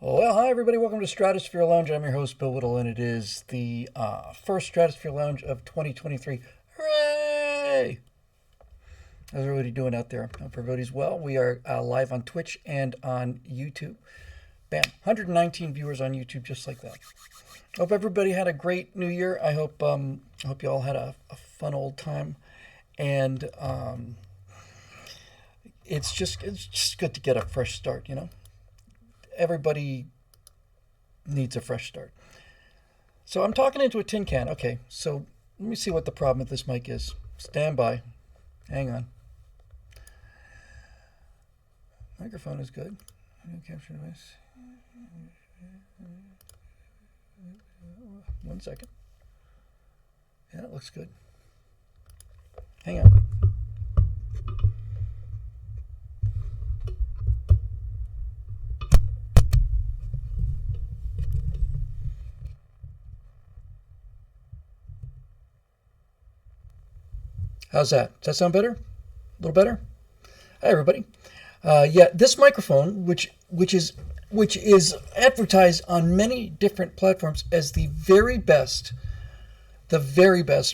Well, hi everybody. Welcome to Stratosphere Lounge. I'm your host, Bill Whittle, and it is the first Stratosphere Lounge of 2023. Hooray! How's everybody doing out there? Hope everybody's well. We are live on Twitch and on YouTube. Bam, 119 viewers on YouTube, just like that. Hope everybody had a great New Year. I hope you all had a fun old time, and it's just good to get a fresh start. Everybody needs a fresh start. So I'm talking into a tin can. Okay, so let me see what the problem with this mic is. Stand by. Hang on. Microphone is good. Video capture device. 1 second. Yeah, it looks good. Hang on. How's that? Does that sound better? A little better? Hi, everybody. Yeah, this microphone, which is advertised on many different platforms as the very best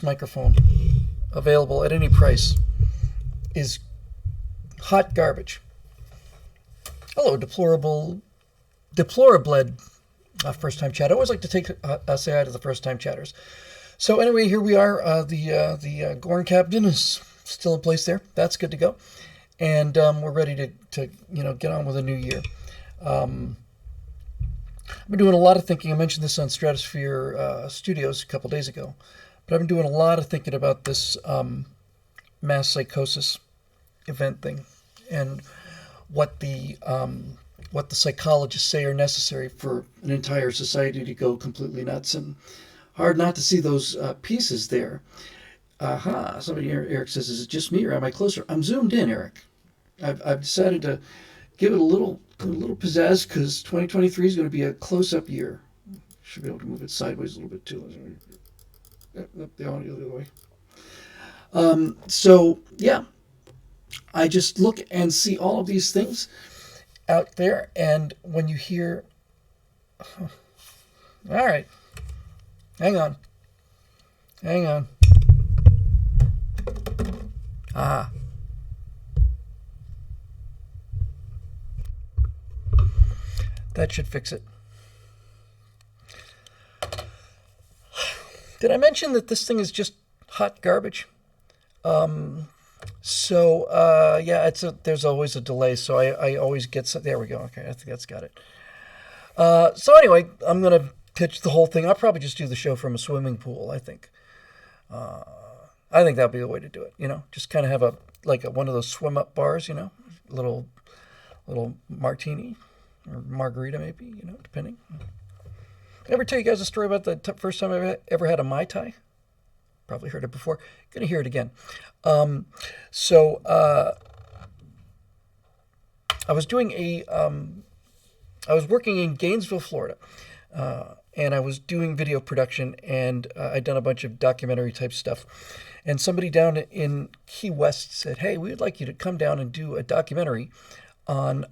microphone available at any price, is hot garbage. Hello, deplorable first time chat. I always like to say hi to the first time chatters. So anyway, here we are. The Gorn Captain is still in place there. That's good to go, and we're ready to get on with a new year. I've been doing a lot of thinking. I mentioned this on Stratosphere Studios a couple days ago, but I've been doing a lot of thinking about this mass psychosis event thing, and what the psychologists say are necessary for an entire society to go completely nuts. And hard not to see those pieces there. Somebody here, Eric says, is it just me or am I closer? I'm zoomed in, Eric. I've decided to give it a little pizzazz because 2023 is going to be a close-up year. Should be able to move it sideways a little bit too. The audio the other way. So yeah, I just look and see all of these things out there, and when you hear, all right, hang on. Ah. That should fix it. Did I mention that this thing is just hot garbage? There's always a delay, so I always get, there we go. Okay, I think that's got it. So anyway, I'm going to pitch the whole thing. I'll probably just do the show from a swimming pool, I think. I think that'd be the way to do it, just kind of have one of those swim up bars, little martini or margarita maybe, depending. Did I ever tell you guys a story about the first time I ever had a Mai Tai? Probably heard it before. Gonna hear it again. I was doing I was working in Gainesville, Florida, and I was doing video production, and I'd done a bunch of documentary type stuff. And somebody down in Key West said, "Hey, we would like you to come down and do a documentary on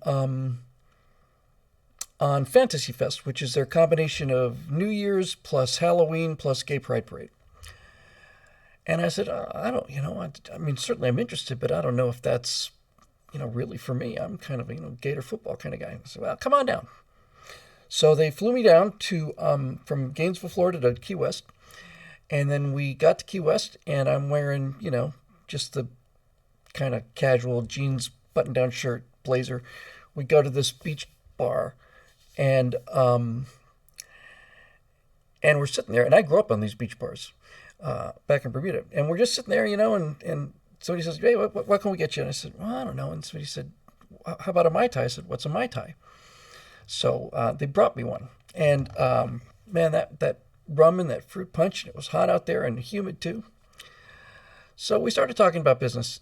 Fantasy Fest, which is their combination of New Year's plus Halloween plus Gay Pride Parade." And I said, I don't, I mean, certainly I'm interested, but I don't know if that's, really for me. I'm kind of a, Gator football kind of guy. I said, well, come on down. So they flew me down to, from Gainesville, Florida to Key West. And then we got to Key West, and I'm wearing, just the kind of casual jeans, button-down shirt, blazer. We go to this beach bar, and we're sitting there, and I grew up on these beach bars back in Bermuda, and we're just sitting there, and somebody says, "Hey, what can we get you?" And I said, "Well, I don't know." And somebody said, "How about a Mai Tai?" I said, "What's a Mai Tai?" So they brought me one, and man, that rum and that fruit punch, and it was hot out there and humid too. So we started talking about business,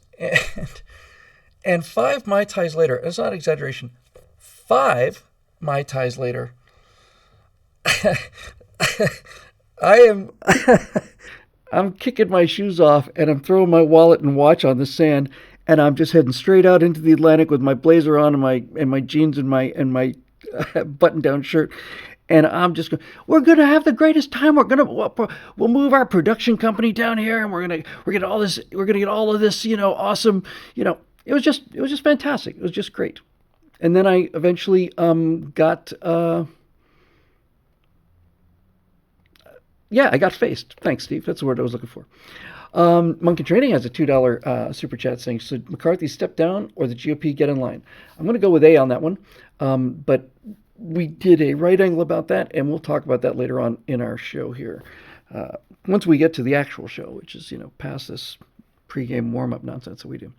and 5 Mai Tais later, it's not exaggeration, 5 Mai Tais later, I'm kicking my shoes off, and I'm throwing my wallet and watch on the sand, and I'm just heading straight out into the Atlantic with my blazer on and my jeans and my button-down shirt, and I'm just going, we're gonna have the greatest time. We'll move our production company down here, and we're gonna get all of this, awesome, it was just fantastic. It was just great. And then I eventually got yeah, I got faced. Thanks, Steve. That's the word I was looking for. Monkey Training has a $2 super chat saying, should McCarthy step down or the GOP get in line? I'm going to go with A on that one. But we did a right angle about that, and we'll talk about that later on in our show here. Once we get to the actual show, which is, past this pregame warm-up nonsense that we do.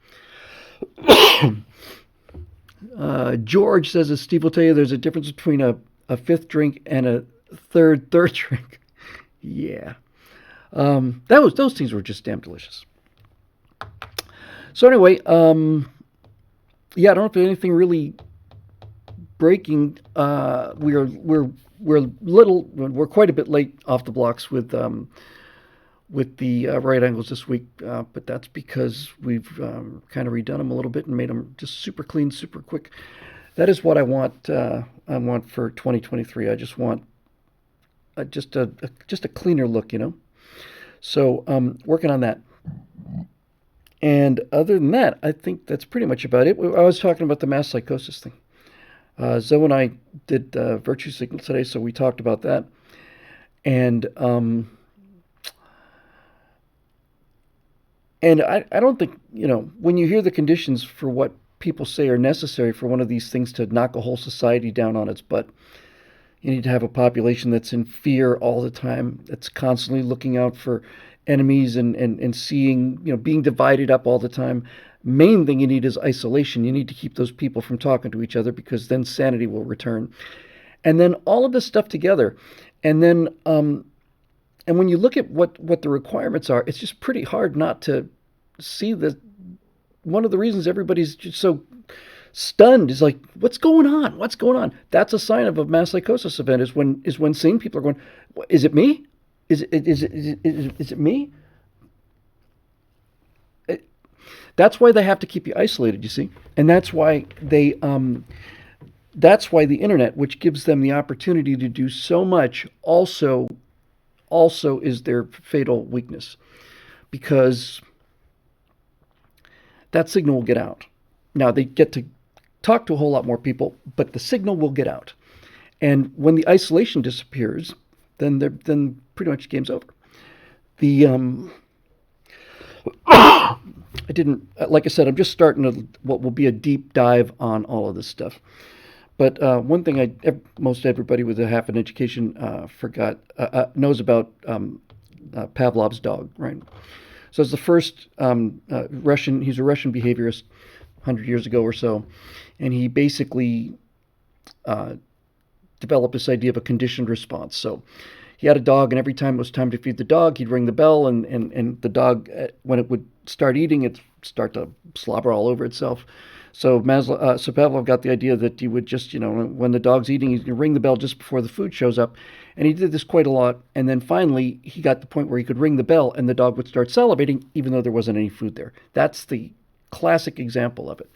George says, as Steve will tell you, there's a difference between a fifth drink and a third drink. Yeah. Those things were just damn delicious. So anyway, yeah, I don't know if there's anything really breaking. We're quite a bit late off the blocks with the right angles this week, but that's because we've kind of redone them a little bit and made them just super clean, super quick. That is what I want. I want for 2023. I just want just a cleaner look, So working on that. And other than that, I think that's pretty much about it. I was talking about the mass psychosis thing. Zoe and I did virtue signal today, so we talked about that. And I don't think, when you hear the conditions for what people say are necessary for one of these things to knock a whole society down on its butt, you need to have a population that's in fear all the time, that's constantly looking out for enemies and seeing, being divided up all the time. Main thing you need is isolation. You need to keep those people from talking to each other because then sanity will return. And then all of this stuff together. And then, and when you look at what the requirements are, it's just pretty hard not to see that one of the reasons everybody's just so stunned is like, what's going on? What's going on? That's a sign of a mass psychosis event is when sane people are going, is it me? Is it me? That's why they have to keep you isolated, you see, and that's why that's why the internet, which gives them the opportunity to do so much, also is their fatal weakness, because that signal will get out. Now they get to talk to a whole lot more people, but the signal will get out. And when the isolation disappears, then pretty much game's over. I didn't, like I said, I'm just starting what will be a deep dive on all of this stuff. But one thing most everybody with a half an education knows about Pavlov's dog, right? So it's the first Russian. He's a Russian behaviorist, 100 years ago or so, and he basically developed this idea of a conditioned response. So he had a dog, and every time it was time to feed the dog, he'd ring the bell, and the dog, when it would start eating, it'd start to slobber all over itself. So Pavlov got the idea that he would just, when the dog's eating, he'd ring the bell just before the food shows up. And he did this quite a lot. And then finally, he got to the point where he could ring the bell and the dog would start salivating, even though there wasn't any food there. That's the classic example of it.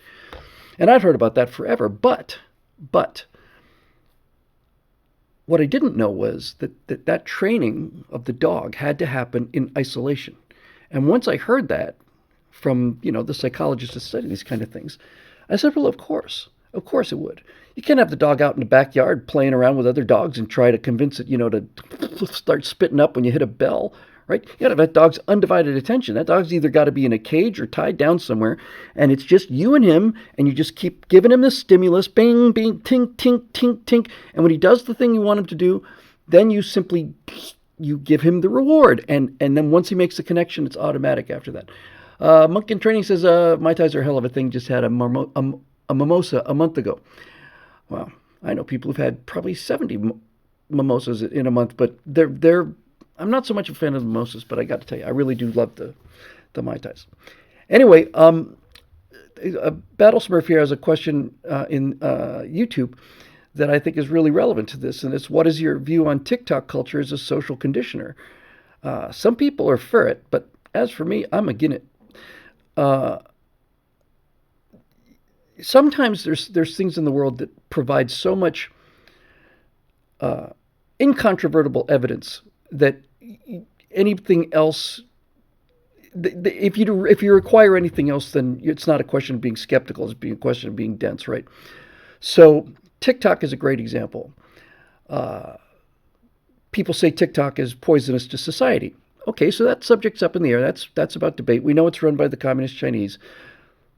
And I've heard about that forever. But what I didn't know was that training of the dog had to happen in isolation. And once I heard that from, the psychologists that study these kind of things, I said, well, of course it would. You can't have the dog out in the backyard playing around with other dogs and try to convince it, to start spitting up when you hit a bell, right? You got to have that dog's undivided attention. That dog's either got to be in a cage or tied down somewhere, and it's just you and him, and you just keep giving him the stimulus, bing, bing, tink, tink, tink, tink, and when he does the thing you want him to do, then you simply, you give him the reward, and then once he makes the connection, it's automatic after that. Monk in Training says, Mai Tais are a hell of a thing, just had a mimosa a month ago. Wow, I know people who've had probably 70 mimosas in a month, but I'm not so much a fan of the mimosas, but I got to tell you, I really do love the Mai Tais. Anyway, Battle Smurf here has a question in YouTube that I think is really relevant to this, and it's, what is your view on TikTok culture as a social conditioner? Some people are for it, but as for me, I'm against it. Sometimes there's things in the world that provide so much incontrovertible evidence that anything else, if you require anything else, then it's not a question of being skeptical, it's being a question of being dense, right? So TikTok is a great example. People say TikTok is poisonous to society. Okay, so that subject's up in the air. That's about debate. We know it's run by the Communist Chinese,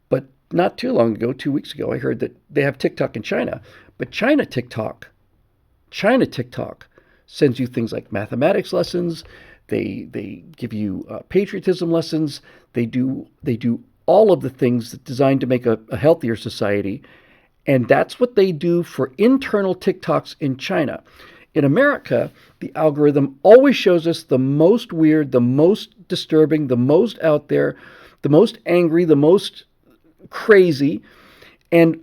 but not too long ago, 2 weeks ago, I heard that they have TikTok in China, but China TikTok sends you things like mathematics lessons. They give you patriotism lessons. They do all of the things that designed to make a healthier society, and that's what they do for internal TikToks in China. In America, the algorithm always shows us the most weird, the most disturbing, the most out there, the most angry, the most crazy, and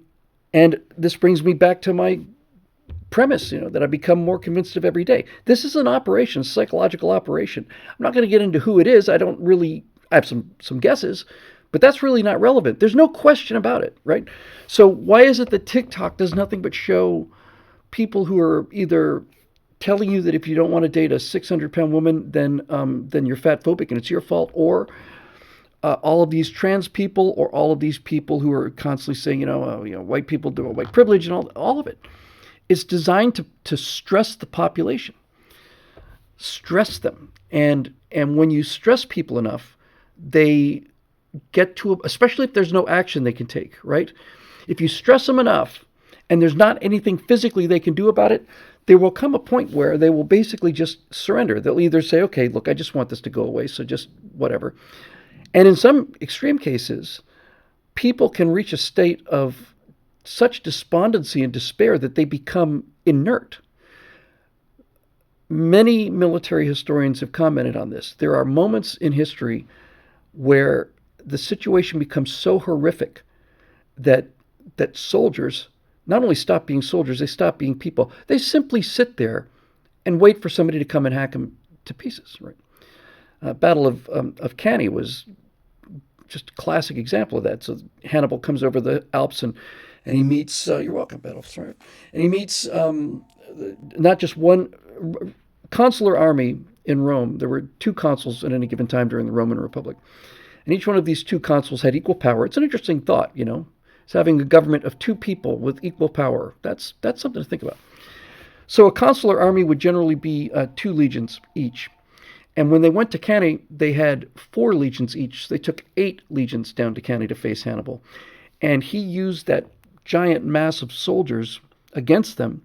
this brings me back to my premise, that I become more convinced of every day. This is an operation, a psychological operation. I'm not going to get into who it is. I have some guesses, but that's really not relevant. There's no question about it, right? So why is it that TikTok does nothing but show people who are either telling you that if you don't want to date a 600-pound woman, then you're fat phobic and it's your fault, or all of these trans people, or all of these people who are constantly saying, white people do a white privilege, and all of it. It's designed to stress the population, stress them, and when you stress people enough, they get to, especially if there's no action they can take, right? If you stress them enough, and there's not anything physically they can do about it, there will come a point where they will basically just surrender. They'll either say, okay, look, I just want this to go away, so just whatever. And in some extreme cases, people can reach a state of such despondency and despair that they become inert. Many military historians have commented on this. There are moments in history where the situation becomes so horrific that soldiers not only stop being soldiers, they stop being people. They simply sit there and wait for somebody to come and hack them to pieces. Right? Battle of Cannae was just a classic example of that. So Hannibal comes over the Alps and he meets. You're welcome, Battle. Sorry. And he meets not just one consular army in Rome. There were two consuls at any given time during the Roman Republic, and each one of these two consuls had equal power. It's an interesting thought, It's having a government of two people with equal power. That's something to think about. So a consular army would generally be 2 legions each. And when they went to Cannae, they had 4 legions each. So they took 8 legions down to Cannae to face Hannibal. And he used that giant mass of soldiers against them.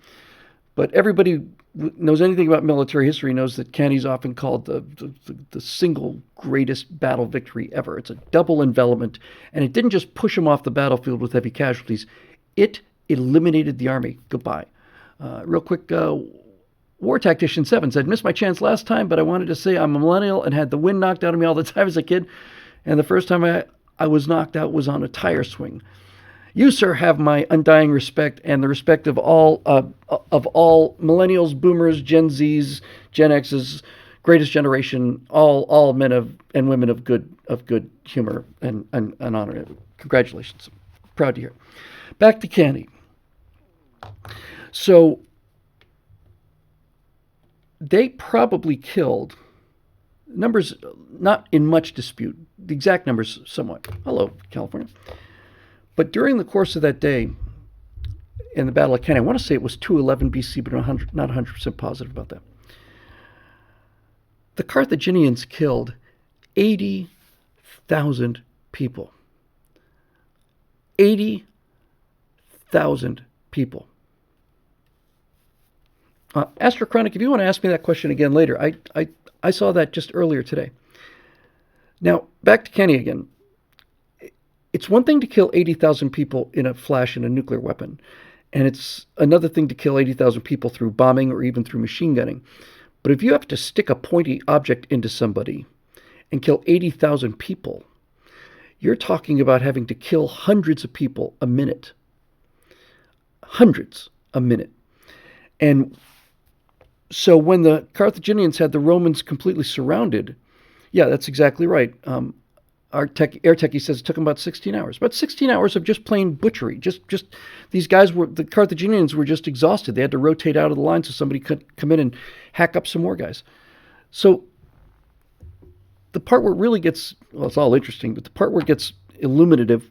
But everybody knows anything about military history knows that Cannae's often called the single greatest battle victory ever. It's a double envelopment, and it didn't just push them off the battlefield with heavy casualties. It eliminated the army. Goodbye. Real quick, War Tactician 7 said, missed my chance last time, but I wanted to say I'm a millennial and had the wind knocked out of me all the time as a kid, and the first time I was knocked out was on a tire swing. You, sir, have my undying respect and the respect of all millennials, boomers, Gen Zs, Gen Xs, greatest generation, all men and women of good humor and honor. Congratulations. Proud to hear. Back to Cannae. So they probably killed, numbers not in much dispute, the exact numbers somewhat. Hello, California. But during the course of that day, in the Battle of Cannae, I want to say it was 211 BC, but not 100% positive about that. The Carthaginians killed 80,000 people. 80,000 people. Astrochronic, if you want to ask me that question again later, I saw that just earlier today. Now, back to Cannae again. It's one thing to kill 80,000 people in a flash in a nuclear weapon, and it's another thing to kill 80,000 people through bombing or even through machine gunning. But if you have to stick a pointy object into somebody and kill 80,000 people, you're talking about having to kill hundreds of people a minute. Hundreds a minute. And so when the Carthaginians had the Romans completely surrounded, yeah, that's exactly right. Our air techie says it took them about 16 hours. About 16 hours of just plain butchery. Just these guys the Carthaginians were just exhausted. They had to rotate out of the line so somebody could come in and hack up some more guys. So the part where it really gets, well, it's all interesting, but the part where it gets illuminative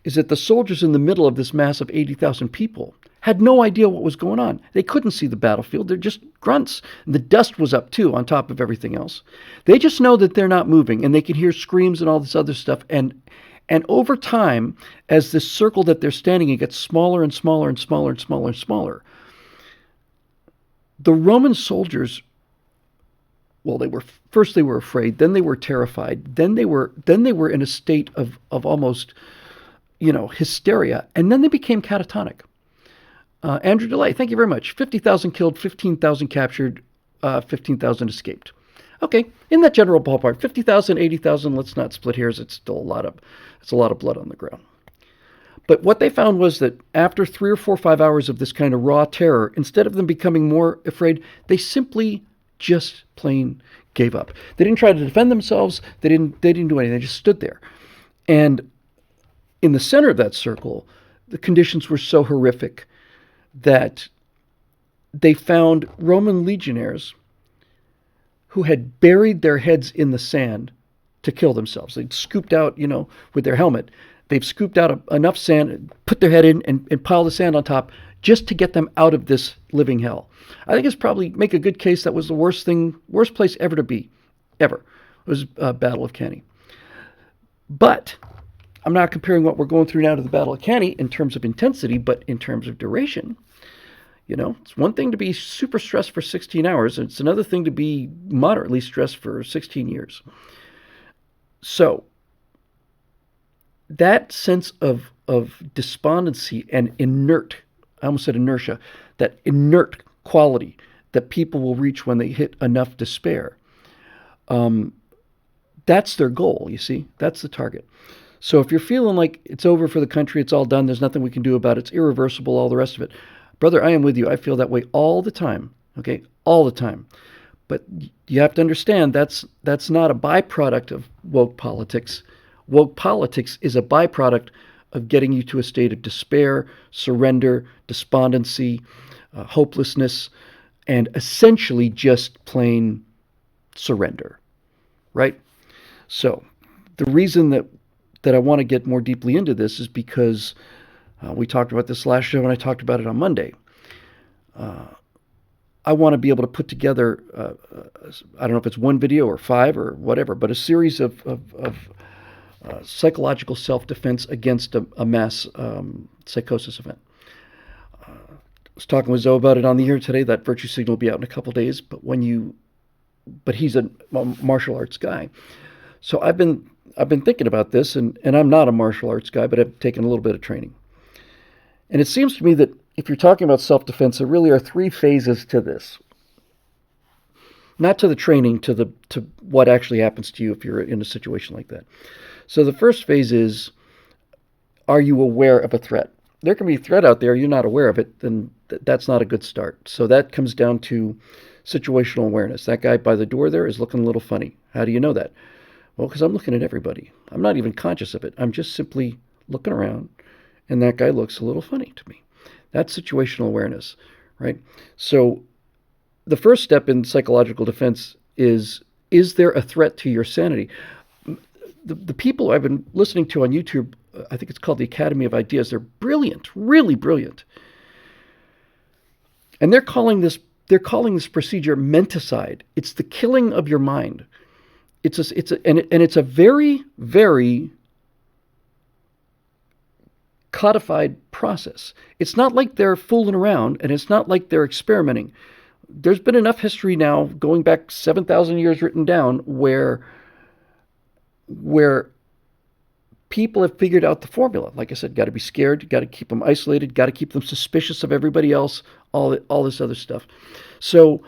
is that the soldiers in the middle of this mass of 80,000 people had no idea what was going on. They couldn't see the battlefield. They're just grunts. And the dust was up, too, on top of everything else. They just know that they're not moving, and they can hear screams and all this other stuff. And over time, as this circle that they're standing in gets smaller and smaller and smaller and smaller and smaller, the Roman soldiers, well, they were afraid, then they were terrified, then they were in a state of almost, hysteria, and then they became catatonic. Andrew DeLay, thank you very much. 50,000 killed, 15,000 captured, 15,000 escaped. Okay, in that general ballpark, 50,000, 80,000, let's not split hairs. It's still a lot of blood on the ground. But what they found was that after 3 or 4 or 5 hours of this kind of raw terror, instead of them becoming more afraid, they simply just plain gave up. They didn't try to defend themselves. They didn't do anything. They just stood there. And in the center of that circle, the conditions were so horrific that they found Roman legionnaires who had buried their heads in the sand to kill themselves. They'd scooped out, with their helmet, they've scooped out enough sand, put their head in, and piled the sand on top just to get them out of this living hell. I think it's probably make a good case that was the worst place ever to be, ever. It was Battle of Cannae. But I'm not comparing what we're going through now to the Battle of Cannae in terms of intensity, but in terms of duration. It's one thing to be super stressed for 16 hours, and it's another thing to be moderately stressed for 16 years. So that sense of despondency and I almost said inertia, that inert quality that people will reach when they hit enough despair, that's their goal, you see. That's the target. So if you're feeling like it's over for the country, it's all done, there's nothing we can do about it, it's irreversible, all the rest of it. Brother, I am with you. I feel that way all the time, okay? All the time. But you have to understand that's not a byproduct of woke politics. Woke politics is a byproduct of getting you to a state of despair, surrender, despondency, hopelessness, and essentially just plain surrender, right? So the reason that I want to get more deeply into this is because we talked about this last show and I talked about it on Monday. I want to be able to put together, I don't know if it's one video or 5 or whatever, but a series of psychological self-defense against a mass psychosis event. I was talking with Zoe about it on the air today. That virtue signal will be out in a couple days. But he's a martial arts guy, so I've been thinking about this, and I'm not a martial arts guy, but I've taken a little bit of training. And it seems to me that if you're talking about self-defense, there really are 3 phases to this. Not to the training, to what actually happens to you if you're in a situation like that. So the first phase is, are you aware of a threat? There can be a threat out there, you're not aware of it, then that's not a good start. So that comes down to situational awareness. That guy by the door there is looking a little funny. How do you know that? Well, because I'm looking at everybody. I'm not even conscious of it. I'm just simply looking around, and that guy looks a little funny to me. That's situational awareness, right? So the first step in psychological defense is there a threat to your sanity? The people I've been listening to on YouTube, I think it's called the Academy of Ideas, they're brilliant, really brilliant. And they're calling this procedure menticide. It's the killing of your mind. It's a very, very codified process. It's not like they're fooling around, and it's not like they're experimenting. There's been enough history now, going back 7,000 years written down, where people have figured out the formula. Like I said, got to be scared, got to keep them isolated, got to keep them suspicious of everybody else, all this other stuff. So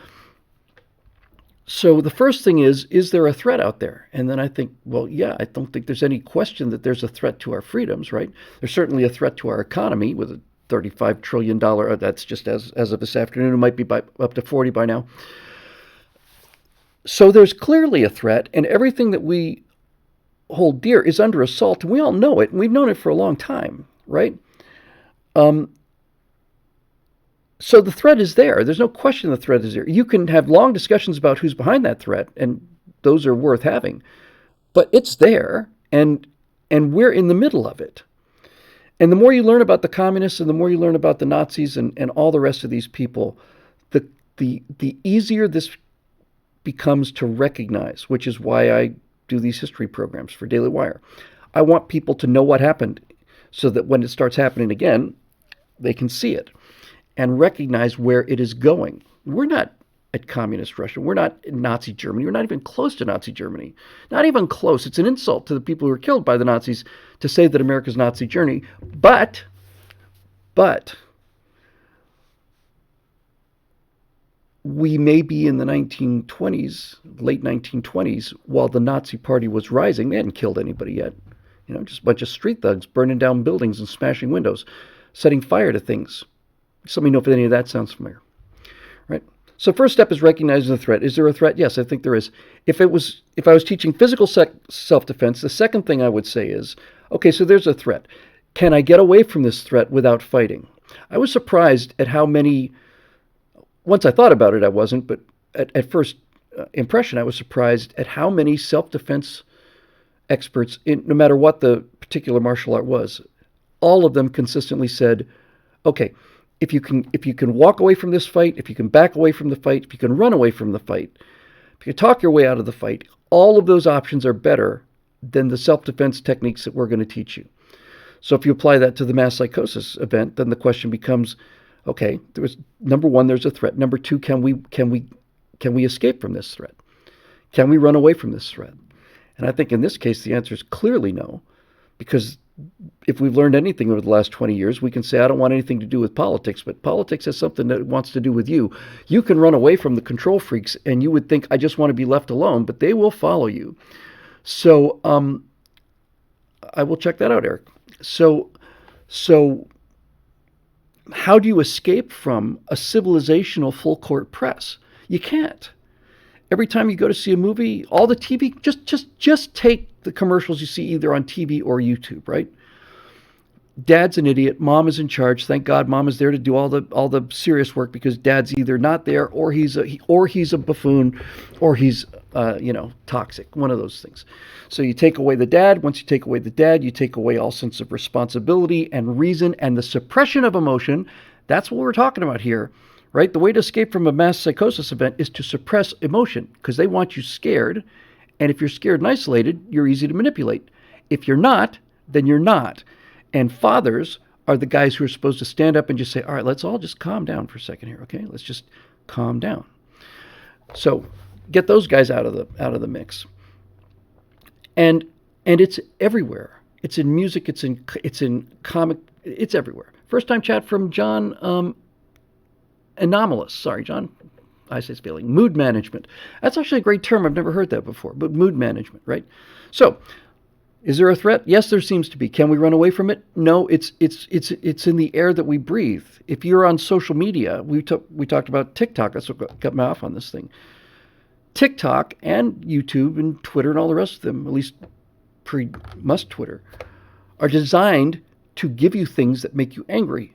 the first thing is there a threat out there? And then I think, well, yeah, I don't think there's any question that there's a threat to our freedoms, right? There's certainly a threat to our economy with a $35 trillion, that's just as of this afternoon, it might be up to 40 by now. So there's clearly a threat, and everything that we hold dear is under assault, and we all know it, and we've known it for a long time, right? Um, so the threat is there. There's no question the threat is there. You can have long discussions about who's behind that threat, and those are worth having. But it's there, and we're in the middle of it. And the more you learn about the communists, and the more you learn about the Nazis, and all the rest of these people, the easier this becomes to recognize, which is why I do these history programs for Daily Wire. I want people to know what happened so that when it starts happening again, they can see it and recognize where it is going. We're not at communist Russia. We're not in Nazi Germany. We're not even close to Nazi Germany. Not even close. It's an insult to the people who were killed by the Nazis to say that America's Nazi journey. But we may be in the 1920s, late 1920s, while the Nazi Party was rising. They hadn't killed anybody yet. Just a bunch of street thugs burning down buildings and smashing windows, setting fire to things. Just let me know if any of that sounds familiar. Right? So first step is recognizing the threat. Is there a threat? Yes, I think there is. If I was teaching physical self-defense, the second thing I would say is, okay, so there's a threat. Can I get away from this threat without fighting? I was surprised at how many, once I thought about it, I wasn't, but at first impression, I was surprised at how many self-defense experts, no matter what the particular martial art was, all of them consistently said, okay, if you can walk away from this fight, if you can back away from the fight, if you can run away from the fight, if you can talk your way out of the fight, all of those options are better than the self-defense techniques that we're going to teach you. So if you apply that to the mass psychosis event, then the question becomes, okay, number one, there's a threat. Number two, can we escape from this threat? Can we run away from this threat? And I think in this case, the answer is clearly no, because if we've learned anything over the last 20 years, we can say, I don't want anything to do with politics, but politics has something that wants to do with you. You can run away from the control freaks, and you would think, I just want to be left alone, but they will follow you. So I will check that out, Eric. So how do you escape from a civilizational full court press? You can't. Every time you go to see a movie, all the TV, just take the commercials you see either on TV or YouTube, right? Dad's an idiot. Mom is in charge. Thank God mom is there to do all the serious work, because dad's either not there or he's a buffoon or he's toxic. One of those things. So you take away the dad. Once you take away the dad, you take away all sense of responsibility and reason and the suppression of emotion. That's what we're talking about here, right? The way to escape from a mass psychosis event is to suppress emotion, because they want you scared. And if you're scared and isolated, you're easy to manipulate. If you're not, then you're not. And fathers are the guys who are supposed to stand up and just say, all right, let's all just calm down for a second here, okay? Let's just calm down. So get those guys out of the mix. And it's everywhere. It's in music, it's in comic, it's everywhere. First time chat from John Anomalous. Sorry, John. Eyesight's failing. Mood management. That's actually a great term. I've never heard that before. But mood management, right? So, is there a threat? Yes, there seems to be. Can we run away from it? No. It's in the air that we breathe. If you're on social media, we talked about TikTok. That's what got me off on this thing. TikTok and YouTube and Twitter and all the rest of them, at least pre-must Twitter, are designed to give you things that make you angry.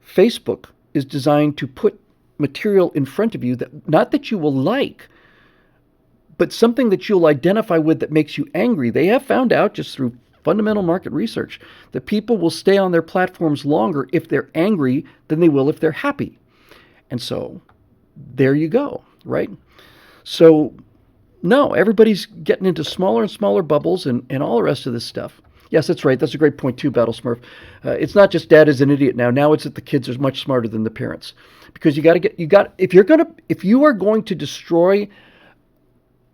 Facebook is designed to put material in front of you that not that you will like, but something that you'll identify with that makes you angry. They have found out, just through fundamental market research, that people will stay on their platforms longer if they're angry than they will if they're happy. And so there you go, right? So no, everybody's getting into smaller and smaller bubbles and all the rest of this stuff. Yes, that's right. That's a great point too, Battle Smurf. It's not just dad is an idiot now. Now it's that the kids are much smarter than the parents, because if you are going to destroy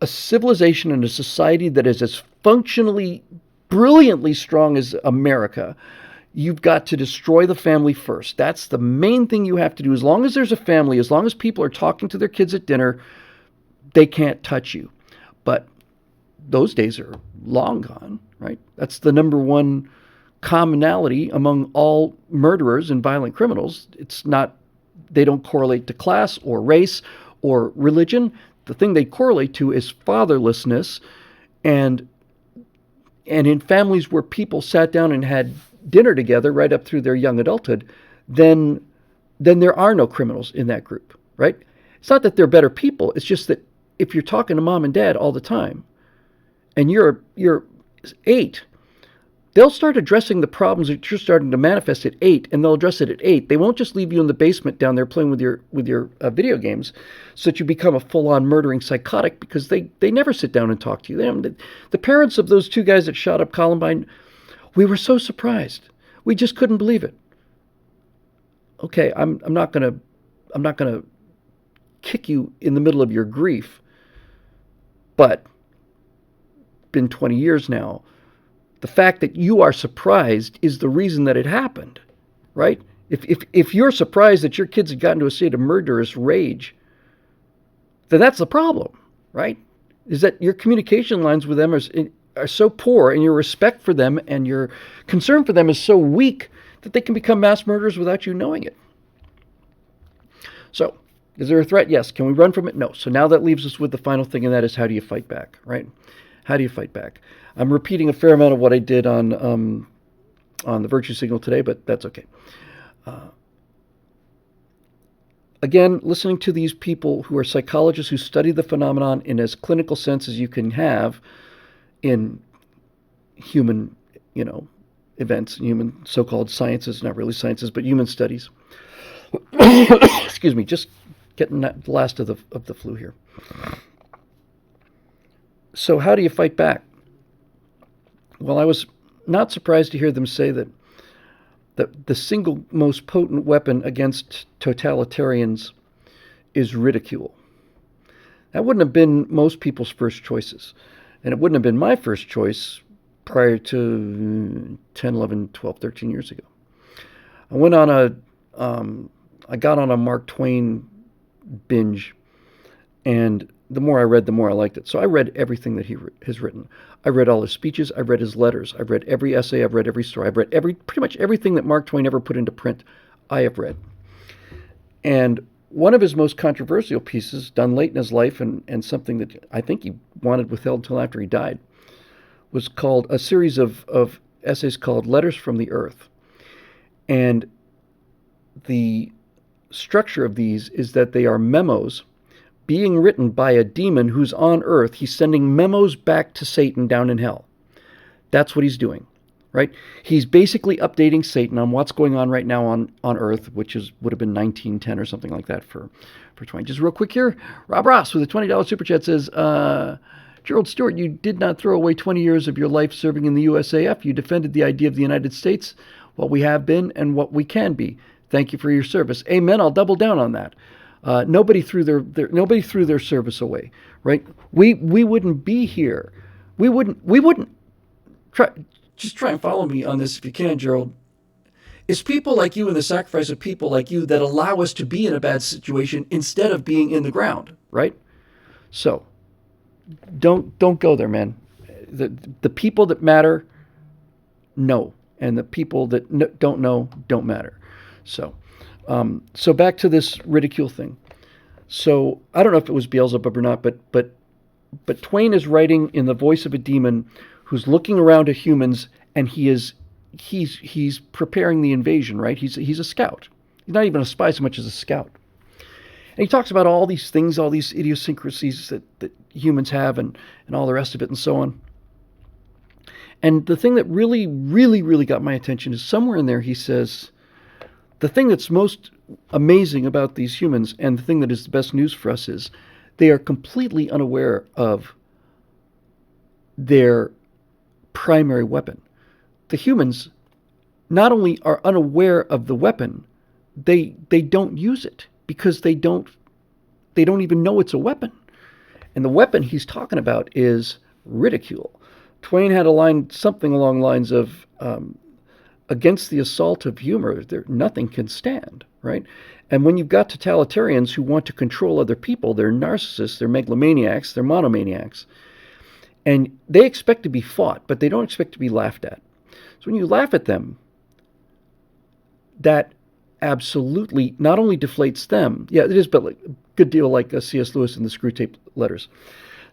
a civilization and a society that is as functionally, brilliantly strong as America, you've got to destroy the family first. That's the main thing you have to do. As long as there's a family, as long as people are talking to their kids at dinner, they can't touch you. But those days are long gone, right? That's the number one commonality among all murderers and violent criminals. They don't correlate to class or race or religion. The thing they correlate to is fatherlessness and and in families where people sat down and had dinner together right up through their young adulthood, then there are no criminals in that group, right? It's not that they're better people. It's just that if you're talking to mom and dad all the time, and you're 8, they'll start addressing the problems that you're starting to manifest at 8, and they'll address it at 8. They won't just leave you in the basement down there playing with your video games, so that you become a full-on murdering psychotic, because they never sit down and talk to you. The parents of those 2 guys that shot up Columbine, we were so surprised. We just couldn't believe it. Okay, I'm not gonna kick you in the middle of your grief, but been 20 years now. The fact that you are surprised is the reason that it happened, right? If you're surprised that your kids have gotten to a state of murderous rage, then that's the problem, right? Is that your communication lines with them are so poor, and your respect for them and your concern for them is so weak that they can become mass murderers without you knowing it. So, is there a threat? Yes. Can we run from it? No. So now that leaves us with the final thing, and that is, how do you fight back, right? How do you fight back? I'm repeating a fair amount of what I did on the virtue signal today, but that's okay. Again, listening to these people who are psychologists who study the phenomenon in as clinical sense as you can have in human, events, human so-called sciences, not really sciences, but human studies. Excuse me, just getting the last of the flu here. So how do you fight back? Well, I was not surprised to hear them say that the single most potent weapon against totalitarians is ridicule. That wouldn't have been most people's first choices. And it wouldn't have been my first choice prior to 10, 11, 12, 13 years ago. I got on a Mark Twain binge, and the more I read, the more I liked it. So I read everything that he has written. I read all his speeches. I read his letters. I've read every essay. I've read every story. I've read pretty much everything that Mark Twain ever put into print, I have read. And one of his most controversial pieces, done late in his life, and something that I think he wanted withheld until after he died, was called a series of essays called Letters from the Earth. And the structure of these is that they are memos being written by a demon who's on Earth. He's sending memos back to Satan down in hell. That's what he's doing, right? He's basically updating Satan on what's going on right now on Earth, which would have been 1910 or something like that for 20. Just real quick here, Rob Ross with a $20 super chat says, Gerald Stewart, you did not throw away 20 years of your life serving in the USAF. You defended the idea of the United States, what we have been and what we can be. Thank you for your service. Amen. I'll double down on that. Nobody threw their service away, right? We wouldn't be here. We wouldn't try and follow me on this if you can, Gerald. It's people like you and the sacrifice of people like you that allow us to be in a bad situation instead of being in the ground, right? So don't go there, man. The people that matter know, and the people that don't know don't matter. So back to this ridicule thing. So I don't know if it was Beelzebub or not, but Twain is writing in the voice of a demon who's looking around at humans, and he's preparing the invasion, right? He's a scout. He's not even a spy so much as a scout. And he talks about all these things, all these idiosyncrasies that humans have, and all the rest of it, and so on. And the thing that really, really, really got my attention is somewhere in there he says, the thing that's most amazing about these humans, and the thing that is the best news for us, is they are completely unaware of their primary weapon. The humans not only are unaware of the weapon, they don't use it because they don't even know it's a weapon. And the weapon he's talking about is ridicule. Twain had a line something along the lines of, against the assault of humor, nothing can stand, right? And when you've got totalitarians who want to control other people, they're narcissists, they're megalomaniacs, they're monomaniacs. And they expect to be fought, but they don't expect to be laughed at. So when you laugh at them, that absolutely not only deflates them, yeah, it is, but a good deal like C.S. Lewis in the Screw Tape Letters.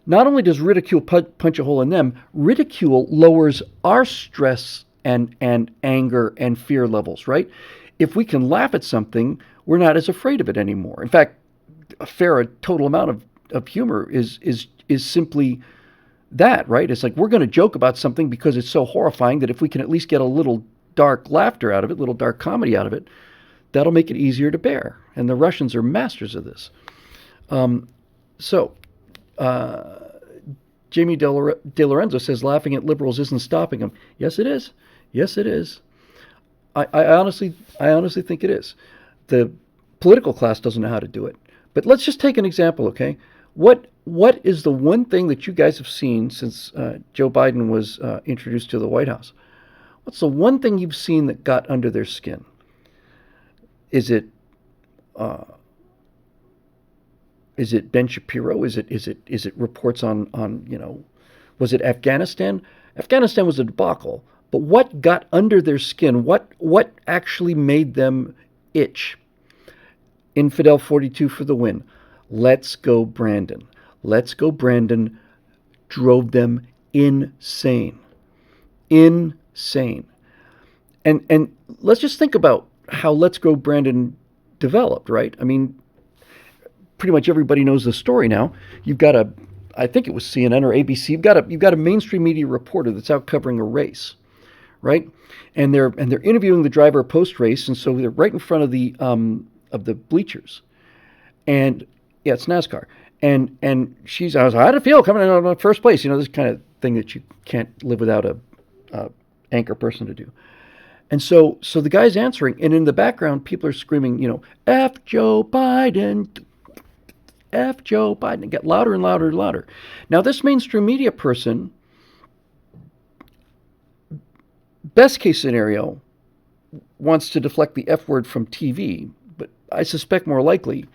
not only does ridicule punch a hole in them, ridicule lowers our stress and anger and fear levels, right? If we can laugh at something, we're not as afraid of it anymore. In fact, a total amount of humor is simply that, right? It's like we're going to joke about something because it's so horrifying that if we can at least get a little dark laughter out of it, little dark comedy out of it, that'll make it easier to bear. And the Russians are masters of this. So, Jamie De Lorenzo says laughing at liberals isn't stopping them. Yes, it is. Yes, it is. I honestly think it is. The political class doesn't know how to do it. But let's just take an example, okay? What is the one thing that you guys have seen since Joe Biden was introduced to the White House? What's the one thing you've seen that got under their skin? Is it Ben Shapiro? Is it reports on was it Afghanistan? Afghanistan was a debacle. But what got under their skin? What actually made them itch? Infidel 42 for the win. Let's go, Brandon. Let's go, Brandon drove them insane. Insane. And let's just think about how Let's Go Brandon developed, right? I mean, pretty much everybody knows the story now. You've got I think it was CNN or ABC. You've got a mainstream media reporter that's out covering a race, right? And they're interviewing the driver post race, and so they're right in front of the bleachers, and yeah, it's NASCAR, and I was like, how did it feel coming in first place? This kind of thing that you can't live without a anchor person to do. And so the guy's answering, and in the background, people are screaming, F Joe Biden, F Joe Biden. It got louder and louder and louder. Now, this mainstream media person, best case scenario, wants to deflect the F word from TV, but I suspect more likely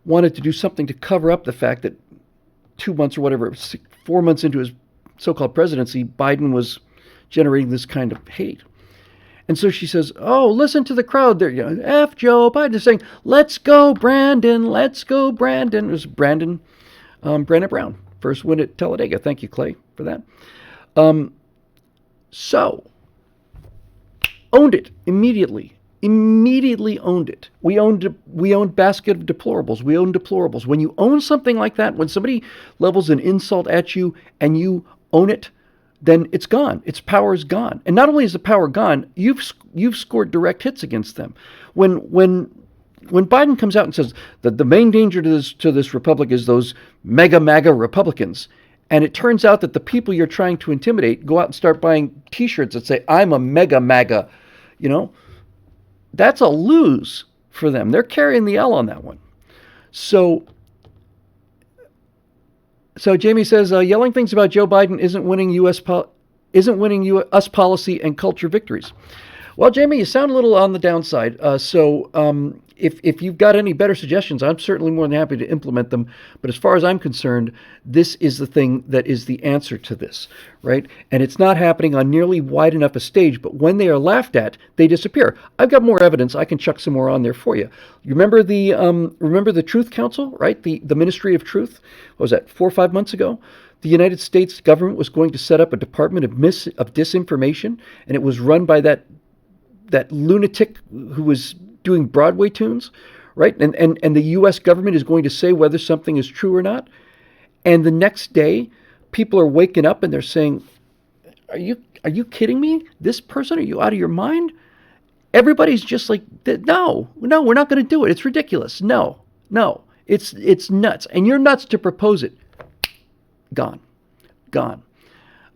wanted to do something to cover up the fact that 2 months or whatever, 4 months into his so-called presidency, Biden was generating this kind of hate. And so she says, oh, listen to the crowd there. F Joe Biden. They're saying, let's go, Brandon. Let's go, Brandon. It was Brandon Brown. First win at Talladega. Thank you, Clay, for that. So, owned it immediately. Immediately owned it. We owned Basket of Deplorables. We own deplorables. When you own something like that, when somebody levels an insult at you and you own it, then it's gone. Its power is gone. And not only is the power gone, you've scored direct hits against them. When Biden comes out and says that the main danger to this republic is those mega MAGA Republicans, and it turns out that the people you're trying to intimidate go out and start buying T-shirts that say I'm a mega MAGA, that's a lose for them. They're carrying the L on that one. So Jamie says yelling things about Joe Biden isn't winning U.S. policy and culture victories. Well, Jamie, you sound a little on the downside. If you've got any better suggestions, I'm certainly more than happy to implement them. But as far as I'm concerned, this is the thing that is the answer to this, right? And it's not happening on nearly wide enough a stage, but when they are laughed at, they disappear. I've got more evidence. I can chuck some more on there for you. You remember the Truth Council, right? The Ministry of Truth? What was that, 4 or 5 months ago? The United States government was going to set up a Department of Disinformation, and it was run by that lunatic who was doing Broadway tunes, right? And the U.S. government is going to say whether something is true or not. And the next day, people are waking up and they're saying, are you kidding me? This person, are you out of your mind? Everybody's just like, no, we're not going to do it. It's ridiculous. No, it's nuts. And you're nuts to propose it. Gone.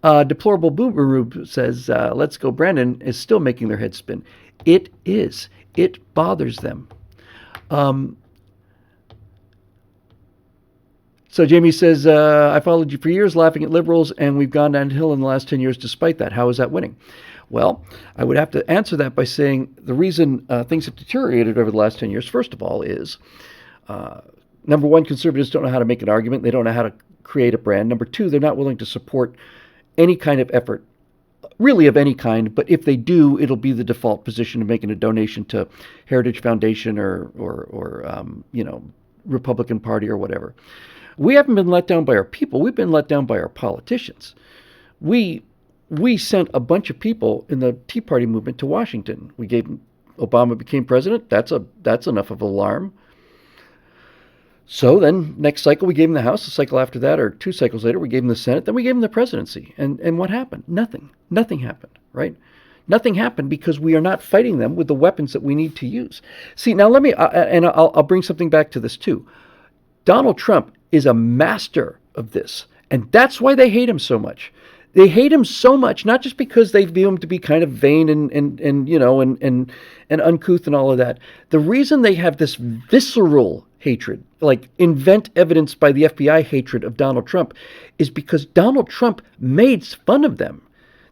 Deplorable Boomer Rube says, let's go, Brandon, is still making their head spin. It is. It bothers them. So Jamie says, I followed you for years laughing at liberals, and we've gone downhill in the last 10 years despite that. How is that winning? Well, I would have to answer that by saying the reason things have deteriorated over the last 10 years, first of all, is, number one, conservatives don't know how to make an argument. They don't know how to create a brand. Number two, they're not willing to support any kind of effort, really of any kind, but if they do, it'll be the default position of making a donation to Heritage Foundation or Republican Party or whatever. We haven't been let down by our people. We've been let down by our politicians. We we sent a bunch of people in the Tea Party movement to Washington. We gave Obama became president. That's enough of an alarm. So then next cycle we gave him the House. The cycle after that, or 2 cycles later, we gave him the Senate. Then we gave him the presidency. And what happened? Nothing. Nothing happened, right? Nothing happened because we are not fighting them with the weapons that we need to use. See, now let me, and I'll bring something back to this too. Donald Trump is a master of this. And that's why they hate him so much. They hate him so much, not just because they view him to be kind of vain and you know and uncouth and all of that. The reason they have this visceral hatred, like invent evidence by the FBI hatred of Donald Trump, is because Donald Trump made fun of them.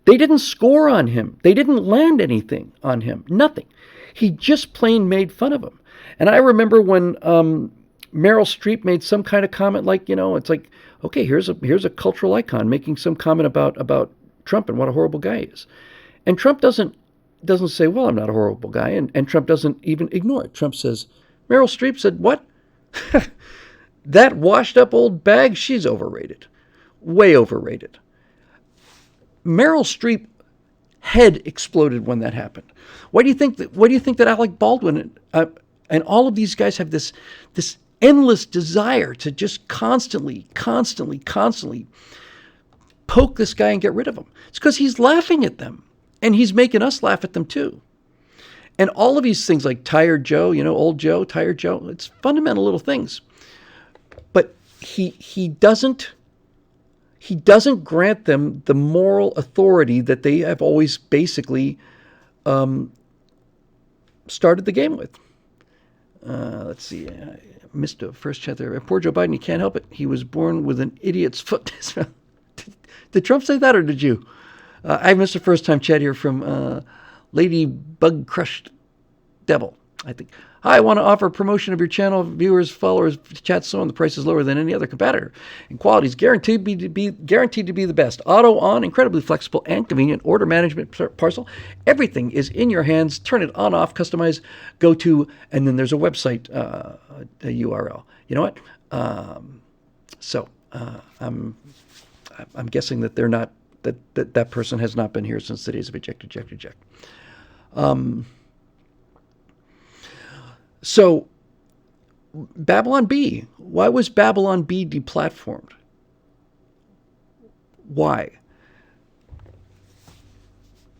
They didn't score on him. They didn't land anything on him. Nothing. He just plain made fun of him. And I remember when Meryl Streep made some kind of comment like, you know, it's like, okay, here's a cultural icon making some comment about Trump and what a horrible guy he is. And Trump doesn't say, well, I'm not a horrible guy. And Trump doesn't even ignore it. Trump says, Meryl Streep said, what? That washed up old bag, she's overrated. Way overrated. Meryl Streep head exploded when that happened. Why do you think that Alec Baldwin and all of these guys have this endless desire to just constantly poke this guy and get rid of him? It's because he's laughing at them, and he's making us laugh at them too. And all of these things like Tired Joe, you know, old Joe, Tired Joe, it's fundamental little things. But he doesn't grant them the moral authority that they have always basically started the game with. Let's see. I missed a first chat there. Poor Joe Biden, he can't help it. He was born with an idiot's foot. Did Trump say that, or did you? I missed a first time chat here from Lady Bug Crushed Devil, I think. Hi, I want to offer promotion of your channel. Viewers, followers, chat so on. The price is lower than any other competitor. And quality is guaranteed to be the best. Auto on, incredibly flexible and convenient. Order management parcel. Everything is in your hands. Turn it on, off, customize, go to, and then there's a website, a URL. You know what? I'm guessing that they're not, that person has not been here since the days of eject. So, Babylon Bee. Why was Babylon Bee deplatformed? Why?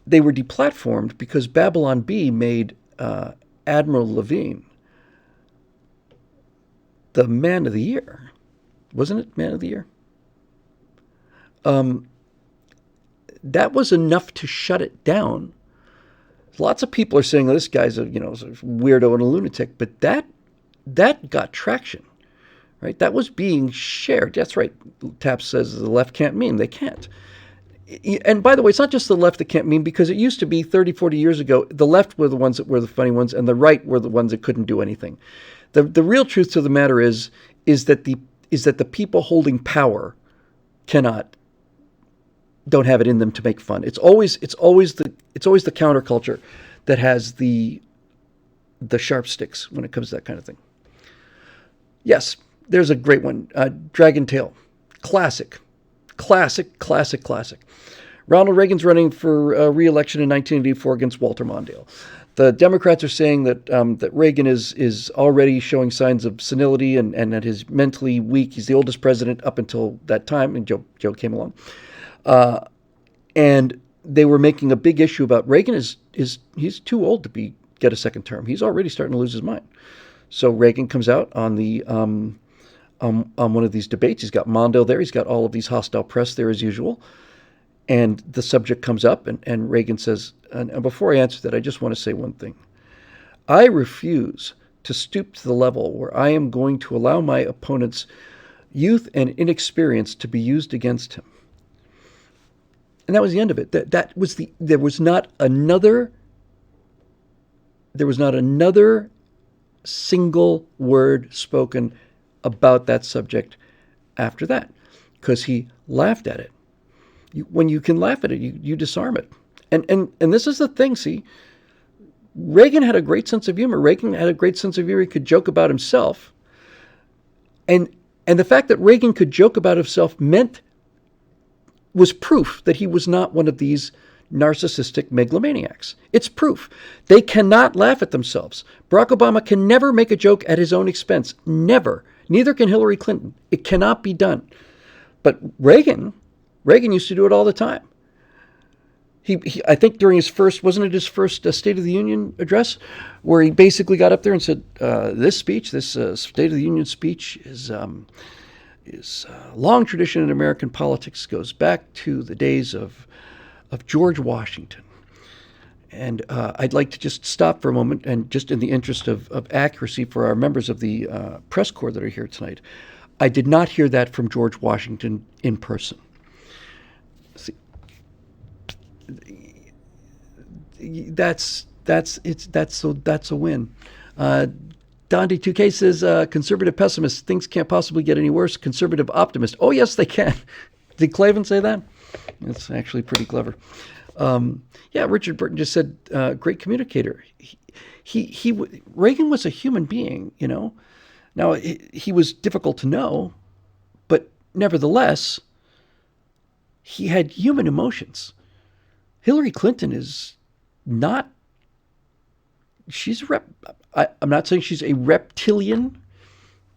They were deplatformed because Babylon Bee made Admiral Levine the Man of the Year. Wasn't it Man of the Year? That was enough to shut it down. Lots of people are saying, oh, this guy's a weirdo and a lunatic, but that got traction, right? That was being shared. That's right. Taps says the left can't meme. They can't. And by the way, it's not just the left that can't meme, because it used to be 30, 40 years ago, the left were the ones that were the funny ones, and the right were the ones that couldn't do anything. The real truth to the matter is that the people holding power don't have it in them to make fun. It's always the counterculture that has the sharp sticks when it comes to that kind of thing. Yes, there's a great one. Dragon Tail. Classic. Ronald Reagan's running for re-election in 1984 against Walter Mondale. The Democrats are saying that Reagan is already showing signs of senility and that he's mentally weak. He's the oldest president up until that time, and Joe came along. And they were making a big issue about Reagan he's too old to get a second term. He's already starting to lose his mind. So Reagan comes out on the on one of these debates. He's got Mondale there. He's got all of these hostile press there as usual. And the subject comes up, and Reagan says, and before I answer that, I just want to say one thing. I refuse to stoop to the level where I am going to allow my opponent's youth and inexperience to be used against him. And that was the end of it. There was not another single word spoken about that subject after that, because he laughed at it. When you can laugh at it, you disarm it. And this is the thing, see, Reagan had a great sense of humor. He could joke about himself. And And the fact that Reagan could joke about himself was proof that he was not one of these narcissistic megalomaniacs. It's proof. They cannot laugh at themselves. Barack Obama can never make a joke at his own expense. Never. Neither can Hillary Clinton. It cannot be done. But Reagan used to do it all the time. I think during his first, wasn't it his first State of the Union address, where he basically got up there and said, this State of the Union speech is a long tradition in American politics, goes back to the days of George Washington. And I'd like to just stop for a moment, and just in the interest of accuracy for our members of the press corps that are here tonight, I did not hear that from George Washington in person. See, that's a win. Dondi2K says, conservative pessimist, things can't possibly get any worse. Conservative optimist, oh yes they can. Did Clavin say that? It's actually pretty clever. Yeah, Richard Burton just said, great communicator. Reagan was a human being, you know. Now, he was difficult to know, but nevertheless, he had human emotions. Hillary Clinton is not, I'm not saying she's a reptilian,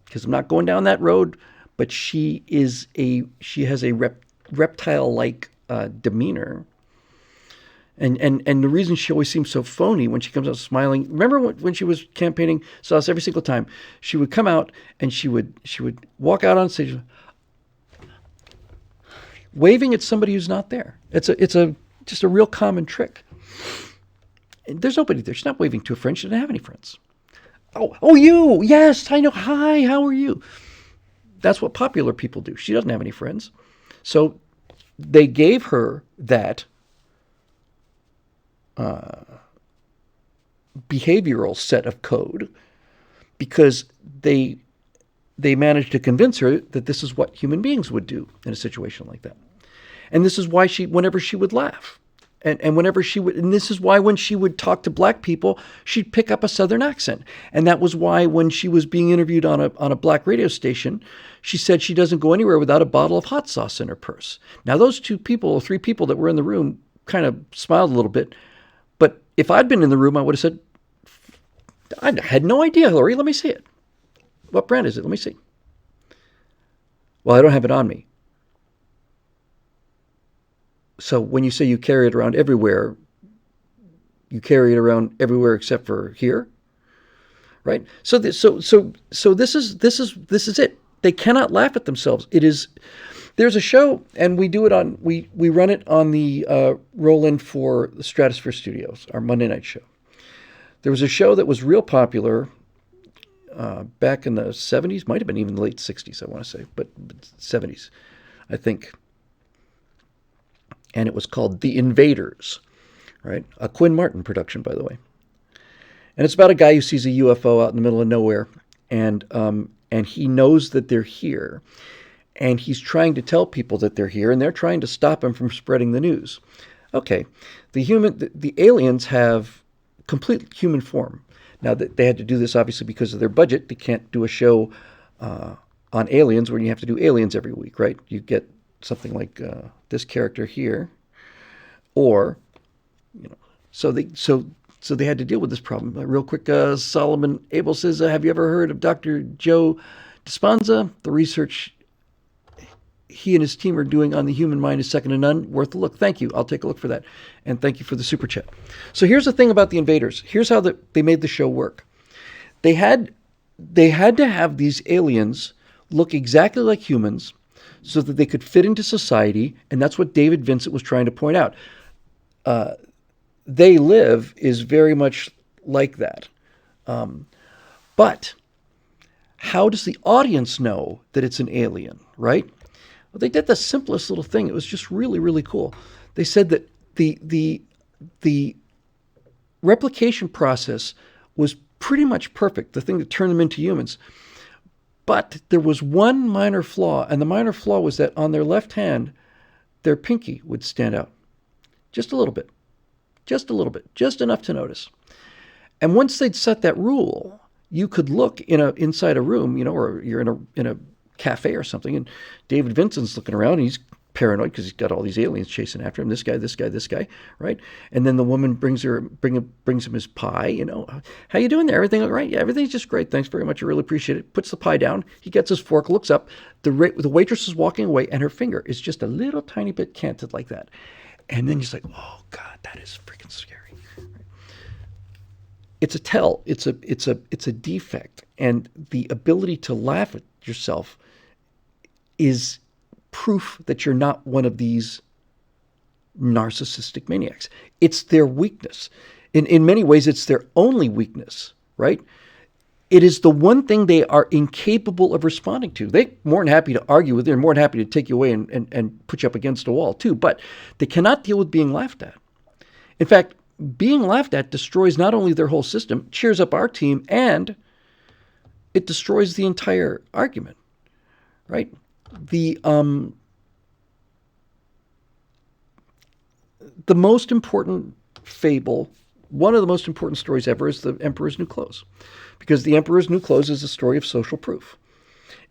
because I'm not going down that road, but she has a reptile-like demeanor. And the reason she always seems so phony when she comes out smiling. Remember when she was campaigning, saw us every single time. She would come out and she would walk out on stage, waving at somebody who's not there. It's just a real common trick. And there's nobody there. She's not waving to a friend. She didn't have any friends. Oh, you? Yes, I know. Hi, how are you? That's what popular people do. She doesn't have any friends. So they gave her that behavioral set of code because they managed to convince her that this is what human beings would do in a situation like that. And this is why whenever she would laugh, and whenever she would, and this is why when she would talk to black people, she'd pick up a Southern accent. And that was why when she was being interviewed on a black radio station, she said she doesn't go anywhere without a bottle of hot sauce in her purse. Now, those three people that were in the room kind of smiled a little bit. But if I'd been in the room, I would have said, I had no idea, Hillary. Let me see it. What brand is it? Let me see. Well, I don't have it on me. So when you say you carry it around everywhere, you carry it around everywhere except for here, right? So this is it. They cannot laugh at themselves. There's a show, and we do it on we run it on the roll-in for the Stratosphere Studios, our Monday night show. There was a show that was real popular back in the 70s, might have been even the late 60s, I want to say, but 70s, I think. And it was called The Invaders, right? A Quinn Martin production, by the way. And it's about a guy who sees a UFO out in the middle of nowhere, and he knows that they're here. And he's trying to tell people that they're here, and they're trying to stop him from spreading the news. Okay, the aliens have complete human form. Now, they had to do this, obviously, because of their budget. They can't do a show on aliens when you have to do aliens every week, right? You get something like this character here, or, you know, so they had to deal with this problem. Real quick, Solomon Abel says, have you ever heard of Dr. Joe Dispenza? The research he and his team are doing on the human mind is second to none. Worth a look. Thank you. I'll take a look for that. And thank you for the super chat. So here's the thing about the Invaders. Here's how they made the show work. They had to have these aliens look exactly like humans so that they could fit into society, and that's what David Vincent was trying to point out. They Live is very much like that. But how does the audience know that it's an alien, right? Well, they did the simplest little thing. It was just really, really cool. They said that the replication process was pretty much perfect, the thing that turned them into humans. But there was one minor flaw, and the minor flaw was that on their left hand, their pinky would stand out. Just a little bit. Just a little bit. Just enough to notice. And once they'd set that rule, you could look inside a room, you know, or you're in a cafe or something, and David Vincent's looking around, and he's paranoid because he's got all these aliens chasing after him. This guy, right? And then the woman brings him his pie. How you doing there? Everything all right? Yeah, everything's just great. Thanks very much. I really appreciate it. Puts the pie down. He gets his fork, looks up. The waitress is walking away, and her finger is just a little tiny bit canted like that. And then he's like, "Oh God, that is freaking scary." It's a tell. It's a defect, and the ability to laugh at yourself is proof that you're not one of these narcissistic maniacs. It's their weakness. In many ways, it's their only weakness, right? It is the one thing they are incapable of responding to. They're more than happy to argue with you and more than happy to take you away and put you up against a wall too, but they cannot deal with being laughed at. In fact, being laughed at destroys not only their whole system, cheers up our team, and it destroys the entire argument, right? The most important fable, one of the most important stories ever, is The Emperor's New Clothes. Because The Emperor's New Clothes is a story of social proof.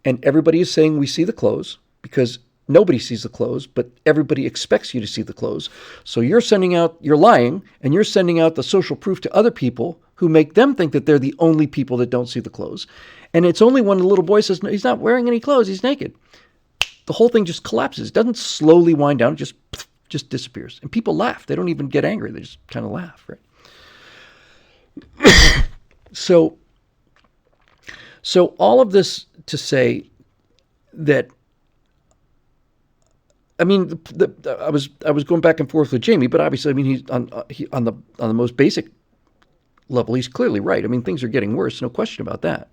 And everybody is saying we see the clothes because nobody sees the clothes, but everybody expects you to see the clothes. So you're lying, and you're sending out the social proof to other people who make them think that they're the only people that don't see the clothes. And it's only when the little boy says, no, he's not wearing any clothes, he's naked. The whole thing just collapses. It doesn't slowly wind down, it just disappears. And people laugh. They don't even get angry. They just kind of laugh, right? So all of this to say that, I mean, I was going back and forth with Jamie, but obviously, I mean, he's on the most basic level, he's clearly right. I mean, things are getting worse, no question about that.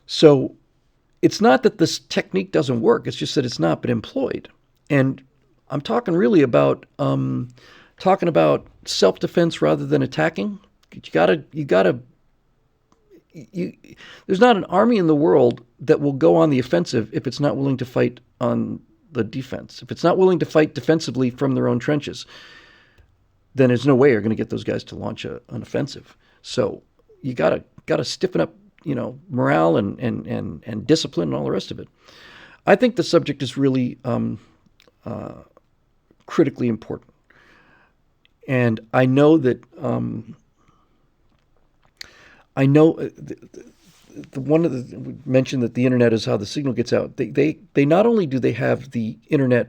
So it's not that this technique doesn't work. It's just that it's not been employed. And I'm talking really about self-defense rather than attacking. There's not an army in the world that will go on the offensive if it's not willing to fight on the defense. If it's not willing to fight defensively from their own trenches, then there's no way you're going to get those guys to launch an offensive. So you gotta stiffen up, morale and discipline and all the rest of it. I think the subject is really critically important, and I know that we mentioned that the internet is how the signal gets out. They not only do they have the internet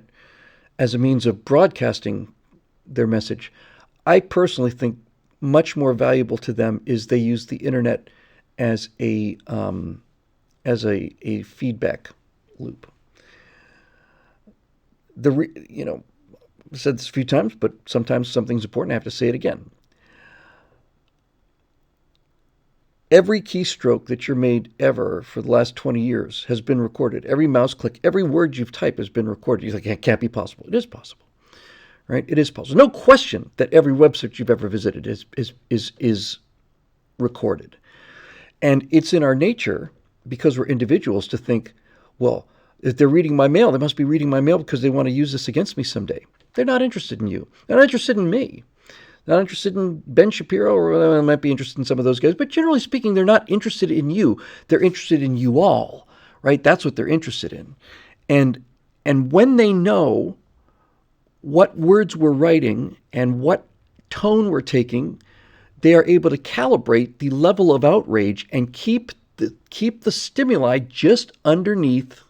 as a means of broadcasting their message, I personally think much more valuable to them is they use the internet as a feedback loop. I've said this a few times, but sometimes something's important. I have to say it again. Every keystroke that you're made ever for the last 20 years has been recorded. Every mouse click, every word you've typed has been recorded. You're like, it can't be possible. It is possible, right? It is possible. No question that every website you've ever visited is recorded. And it's in our nature, because we're individuals, to think, well, if they're reading my mail, they must be reading my mail because they want to use this against me someday. They're not interested in you. They're not interested in me. Not interested in Ben Shapiro, or they might be interested in some of those guys. But generally speaking, they're not interested in you. They're interested in you all, right? That's what they're interested in. And when they know what words we're writing and what tone we're taking, they are able to calibrate the level of outrage and keep the stimuli just underneath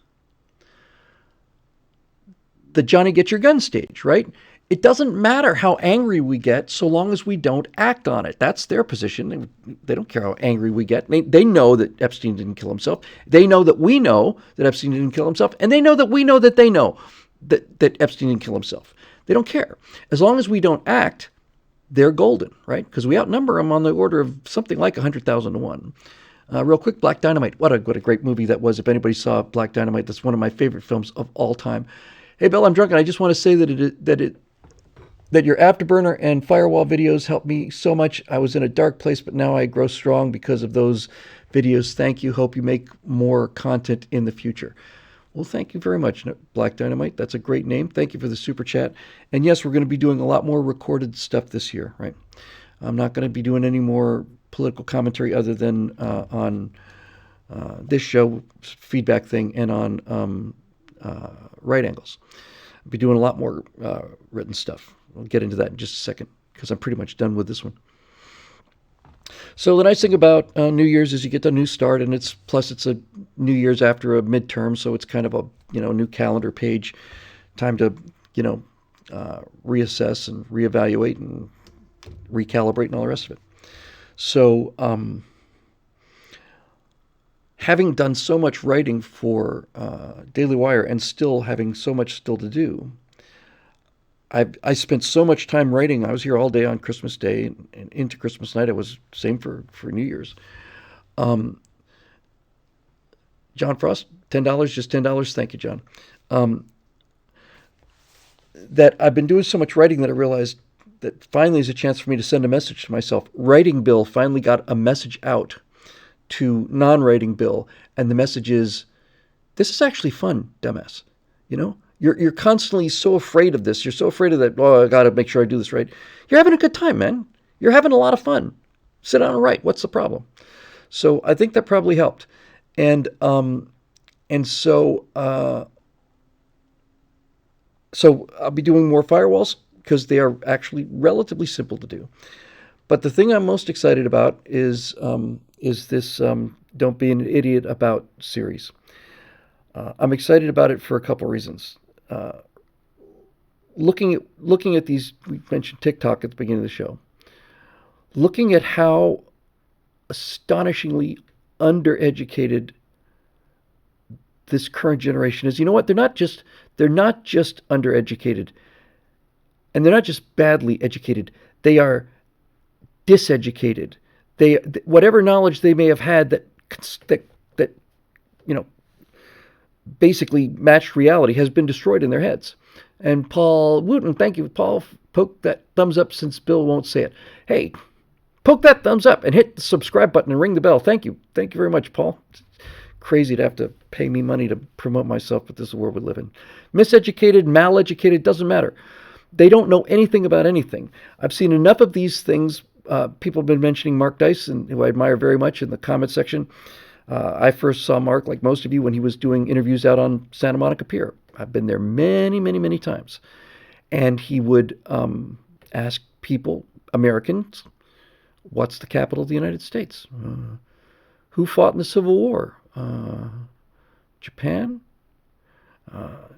the Johnny Get Your Gun stage, right? It doesn't matter how angry we get so long as we don't act on it. That's their position. They don't care how angry we get. They know that Epstein didn't kill himself. They know that we know that Epstein didn't kill himself. And they know that we know that they know that Epstein didn't kill himself. They don't care. As long as we don't act, they're golden, right? Because we outnumber them on the order of something like 100,000 to 1. Real quick, Black Dynamite. What a great movie that was. If anybody saw Black Dynamite, that's one of my favorite films of all time. Hey, Bill, I'm drunk, and I just want to say that your Afterburner and Firewall videos helped me so much. I was in a dark place, but now I grow strong because of those videos. Thank you. Hope you make more content in the future. Well, thank you very much, Black Dynamite. That's a great name. Thank you for the super chat. And yes, we're going to be doing a lot more recorded stuff this year, right? I'm not going to be doing any more political commentary other than on this show feedback thing and on right angles. I'll be doing a lot more written stuff. We'll get into that in just a second because I'm pretty much done with this one. So the nice thing about New Year's is you get the new start, and it's a New Year's after a midterm, so it's kind of a new calendar page, time to reassess and reevaluate and recalibrate and all the rest of it. So having done so much writing for Daily Wire and still having so much still to do, I spent so much time writing. I was here all day on Christmas Day and into Christmas night. I was same for New Year's. John Frost, $10, just $10. Thank you, John. That I've been doing so much writing that I realized that finally is a chance for me to send a message to myself. Writing Bill finally got a message out to non-writing Bill, and the message is, this is actually fun, dumbass. You're constantly so afraid of this. You're so afraid of that. Oh, I got to make sure I do this right. You're having a good time, man. You're having a lot of fun. Sit down and write. What's the problem? So I think that probably helped. And so I'll be doing more firewalls because they are actually relatively simple to do. But the thing I'm most excited about is this Don't Be an Idiot About series. I'm excited about it for a couple reasons. Looking at these, we mentioned TikTok at the beginning of the show. Looking at how astonishingly undereducated this current generation is. You know what? They're not just undereducated, and they're not just badly educated. They are diseducated. Whatever knowledge they may have had that basically matched reality has been destroyed in their heads. And Paul Wooten, thank you, Paul, poke that thumbs up since Bill won't say it. Hey, poke that thumbs up and hit the subscribe button and ring the bell. Thank you very much, Paul. It's crazy to have to pay me money to promote myself, but this is the world we live in. Miseducated, maleducated, doesn't matter. They don't know anything about anything. I've seen enough of these things. People have been mentioning Mark Dyson, who I admire very much, in the comment section. I first saw Mark, like most of you, when he was doing interviews out on Santa Monica Pier. I've been there many, many, many times. And he would ask people, Americans, what's the capital of the United States? Who fought in the Civil War? Japan?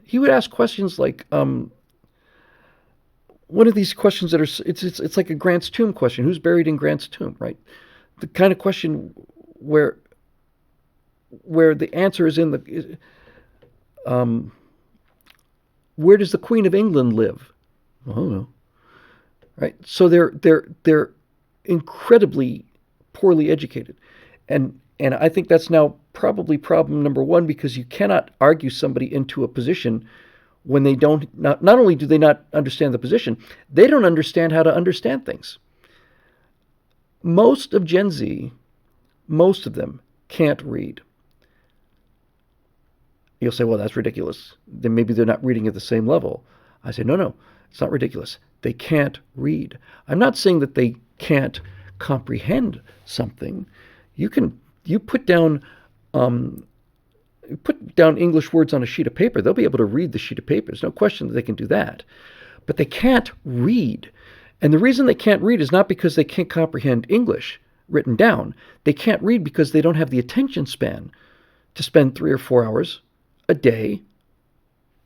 He would ask questions like, one of these questions that are, it's like a Grant's tomb question. Who's buried in Grant's tomb, right? The kind of question where the answer is in the, where does the Queen of England live? I don't know. Right? So they're incredibly poorly educated. And I think that's now probably problem number one, because you cannot argue somebody into a position when they not only do they not understand the position, they don't understand how to understand things. Most of Gen Z, most of them can't read. You'll say, well, that's ridiculous. Then maybe they're not reading at the same level. I say, no, it's not ridiculous. They can't read. I'm not saying that they can't comprehend something. You put down English words on a sheet of paper. They'll be able to read the sheet of paper. There's no question that they can do that. But they can't read. And the reason they can't read is not because they can't comprehend English written down. They can't read because they don't have the attention span to spend 3 or 4 hours a day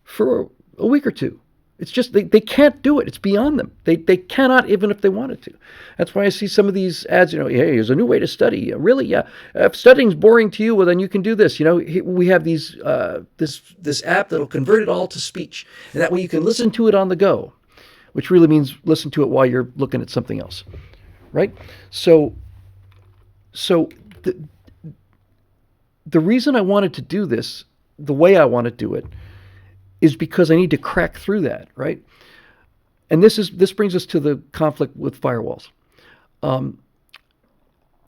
for a week or two. It's just they can't do it. It's beyond them. They cannot, even if they wanted to. That's why I see some of these ads, hey, here's a new way to study. Really? Yeah. If studying's boring to you, well, then you can do this. We have these this app that'll convert it all to speech. And that way you can listen to it on the go, which really means listen to it while you're looking at something else. Right? So the reason I wanted to do this, the way I want to do it, is because I need to crack through that, right? And this brings us to the conflict with firewalls. I'm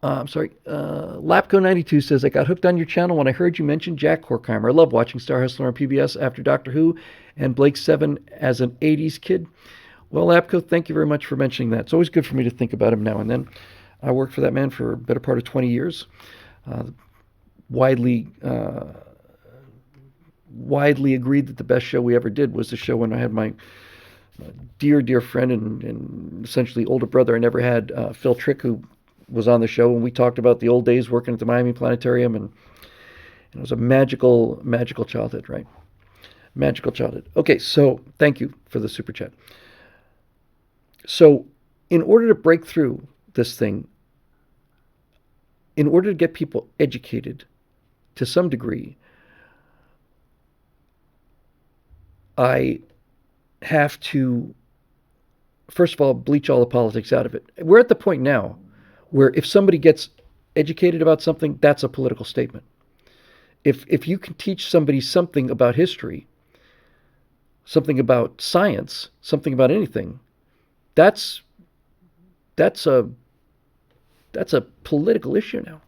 sorry. Lapco92 says, I got hooked on your channel when I heard you mention Jack Horkheimer. I love watching Star Hustler on PBS after Doctor Who and Blake Seven as an 80s kid. Well, Lapco, thank you very much for mentioning that. It's always good for me to think about him now and then. I worked for that man for a better part of 20 years. widely widely agreed that the best show we ever did was the show when I had my dear friend and essentially older brother I never had, Phil Trick, who was on the show, and we talked about the old days working at the Miami Planetarium, and it was a magical childhood, right? Magical childhood. Okay, so thank you for the super chat. So, in order to break through this thing, in order to get people educated to some degree, I have to, first of all, bleach all the politics out of it. We're at the point now where if somebody gets educated about something, that's a political statement. If you can teach somebody something about history, something about science, something about anything, that's a political issue now.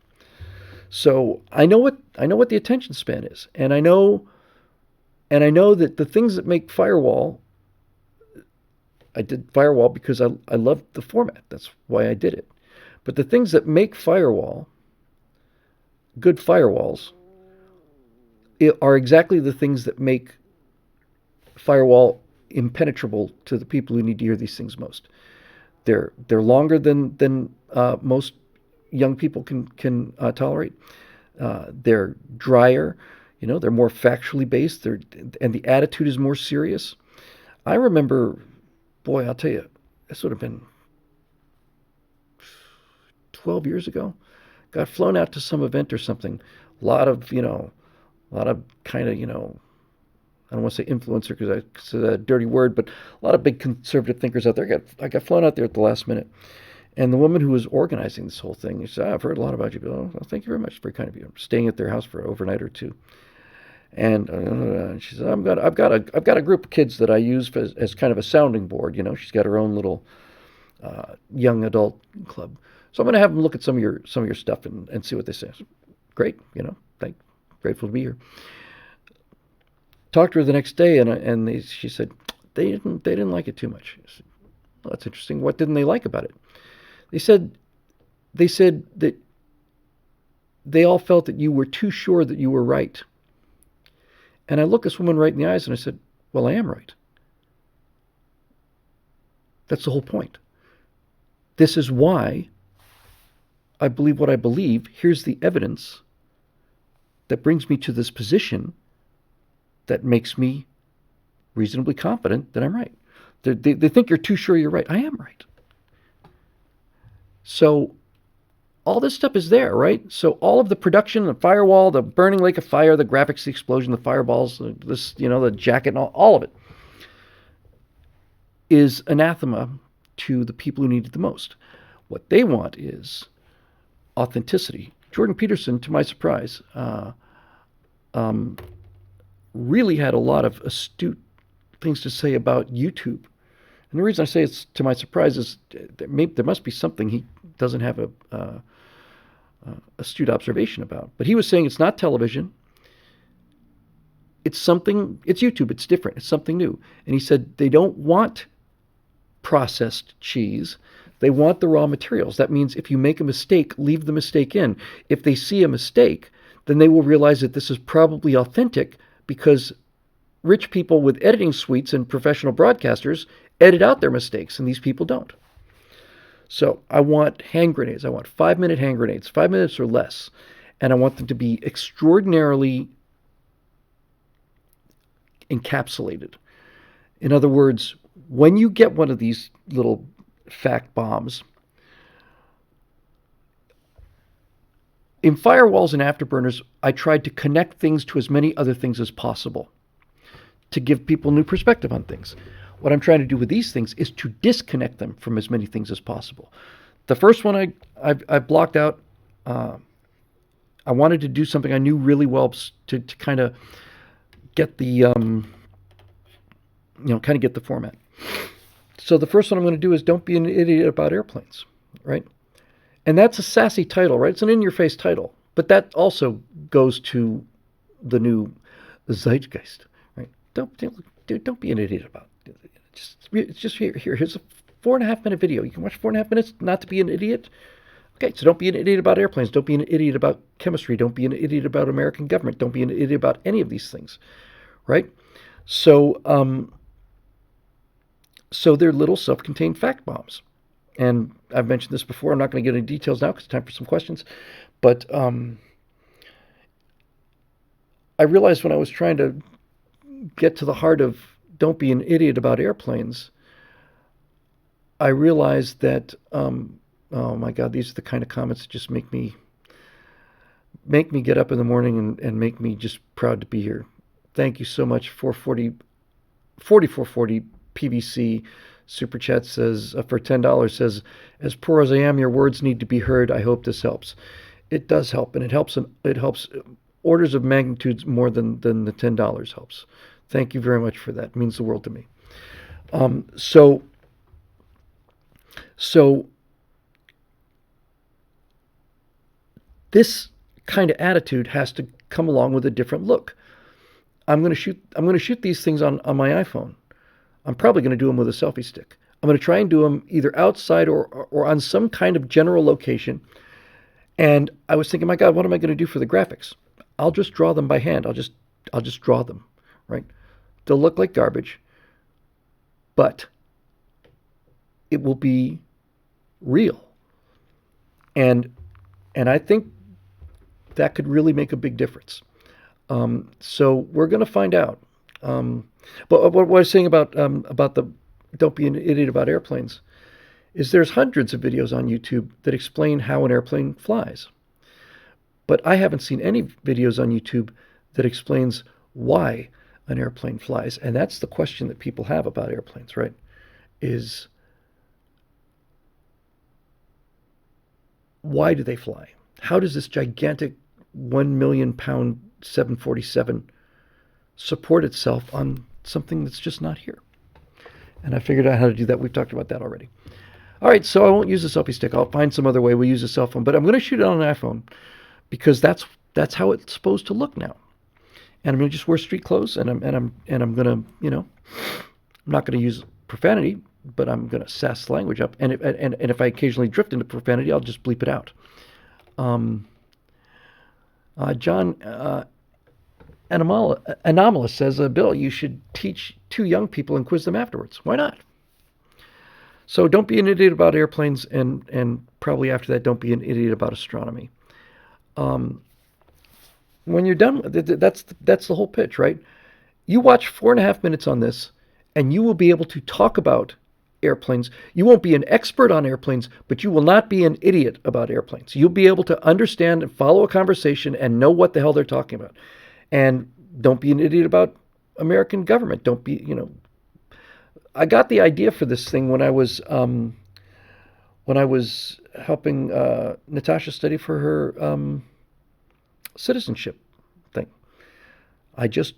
So I know what the attention span is, and I know that the things that make Firewall, I did Firewall because I loved the format. That's why I did it. But the things that make Firewall good firewalls are exactly the things that make Firewall impenetrable to the people who need to hear these things most. They're longer than most young people can tolerate. They're drier, they're more factually based. And the attitude is more serious. I remember, boy, I'll tell you, this would have been 12 years ago. Got flown out to some event or something. A lot of kind of, I don't want to say influencer because it's a dirty word, but a lot of big conservative thinkers out there. I got flown out there at the last minute. And the woman who was organizing this whole thing, she said, I've heard a lot about you. Oh, well, thank you very much. Very kind of you. I'm staying at their house for an overnight or two. And she said, I've got a group of kids that I use as kind of a sounding board. She's got her own little young adult club. So I'm going to have them look at some of your stuff and see what they say. So, great, grateful to be here. Talked to her the next day, and she said they didn't like it too much. I said, well, that's interesting. What didn't they like about it? They said that they all felt that you were too sure that you were right. And I looked this woman right in the eyes and I said, well, I am right. That's the whole point. This is why I believe what I believe. Here's the evidence that brings me to this position that makes me reasonably confident that I'm right. They think you're too sure you're right. I am right. So all this stuff is there, right? So all of the production, the firewall, the burning lake of fire, the graphics, the explosion, the fireballs, the jacket, and all of it is anathema to the people who need it the most. What they want is authenticity. Jordan Peterson, to my surprise, really had a lot of astute things to say about YouTube. And the reason I say it's to my surprise is there must be something he doesn't have a astute observation about. But he was saying it's not television. It's YouTube. It's different. It's something new. And he said they don't want processed cheese. They want the raw materials. That means if you make a mistake, leave the mistake in. If they see a mistake, then they will realize that this is probably authentic because rich people with editing suites and professional broadcasters edit out their mistakes, and these people don't. So I want hand grenades. I want 5-minute hand grenades, 5 minutes or less. And I want them to be extraordinarily encapsulated. In other words, when you get one of these little fact bombs, in firewalls and afterburners, I tried to connect things to as many other things as possible to give people new perspective on things. What I'm trying to do with these things is to disconnect them from as many things as possible. The first one I blocked out. I wanted to do something I knew really well to kind of get the get the format. So the first one I'm going to do is don't be an idiot about airplanes, right? And that's a sassy title, right? It's an in-your-face title, but that also goes to the new zeitgeist, right? Don't be an idiot about it. Just here's a 4.5-minute video. You can watch 4.5 minutes not to be an idiot. Okay, so don't be an idiot about airplanes. Don't be an idiot about chemistry. Don't be an idiot about American government. Don't be an idiot about any of these things, right? So, so they're little self-contained fact bombs. And I've mentioned this before. I'm not going to get into details now because it's time for some questions. But I realized when I was trying to get to the heart of don't be an idiot about airplanes, I realized that oh my God, these are the kind of comments that just make me get up in the morning and make me just proud to be here. Thank you so much. 4440 PVC super chat says for $10 says, as poor as I am, your words need to be heard. I hope this helps. It does help, and it helps orders of magnitudes more than the $10 helps. Thank you very much for that. It means the world to me. So this kind of attitude has to come along with a different look. I'm going to shoot these things on my iPhone. I'm probably going to do them with a selfie stick. I'm going to try and do them either outside or on some kind of general location. And I was thinking, my God, what am I going to do for the graphics? I'll just draw them by hand. I'll just draw them, right? They'll look like garbage, but it will be real. And I think that could really make a big difference. So we're going to find out. But what I was saying about the don't be an idiot about airplanes is there's hundreds of videos on YouTube that explain how an airplane flies. But I haven't seen any videos on YouTube that explains why an airplane flies. And that's the question that people have about airplanes, right? Is why do they fly? How does this gigantic 1 million pound 747 support itself on something that's just not here? And I figured out how to do that. We've talked about that already. All right, so I won't use a selfie stick. I'll find some other way. We'll use a cell phone, but I'm going to shoot it on an iPhone because that's how it's supposed to look now. And I'm going to just wear street clothes, and I'm going to, I'm not going to use profanity, but I'm going to sass the language up. And if I occasionally drift into profanity, I'll just bleep it out. John Anomalous says, Bill, you should teach 2 young people and quiz them afterwards. Why not? So don't be an idiot about airplanes, and probably after that, don't be an idiot about astronomy. When you're done, that's the whole pitch, right? You watch 4.5 minutes on this, and you will be able to talk about airplanes. You won't be an expert on airplanes, but you will not be an idiot about airplanes. You'll be able to understand and follow a conversation and know what the hell they're talking about. And don't be an idiot about American government. Don't be, I got the idea for this thing when I was helping Natasha study for her citizenship thing. I took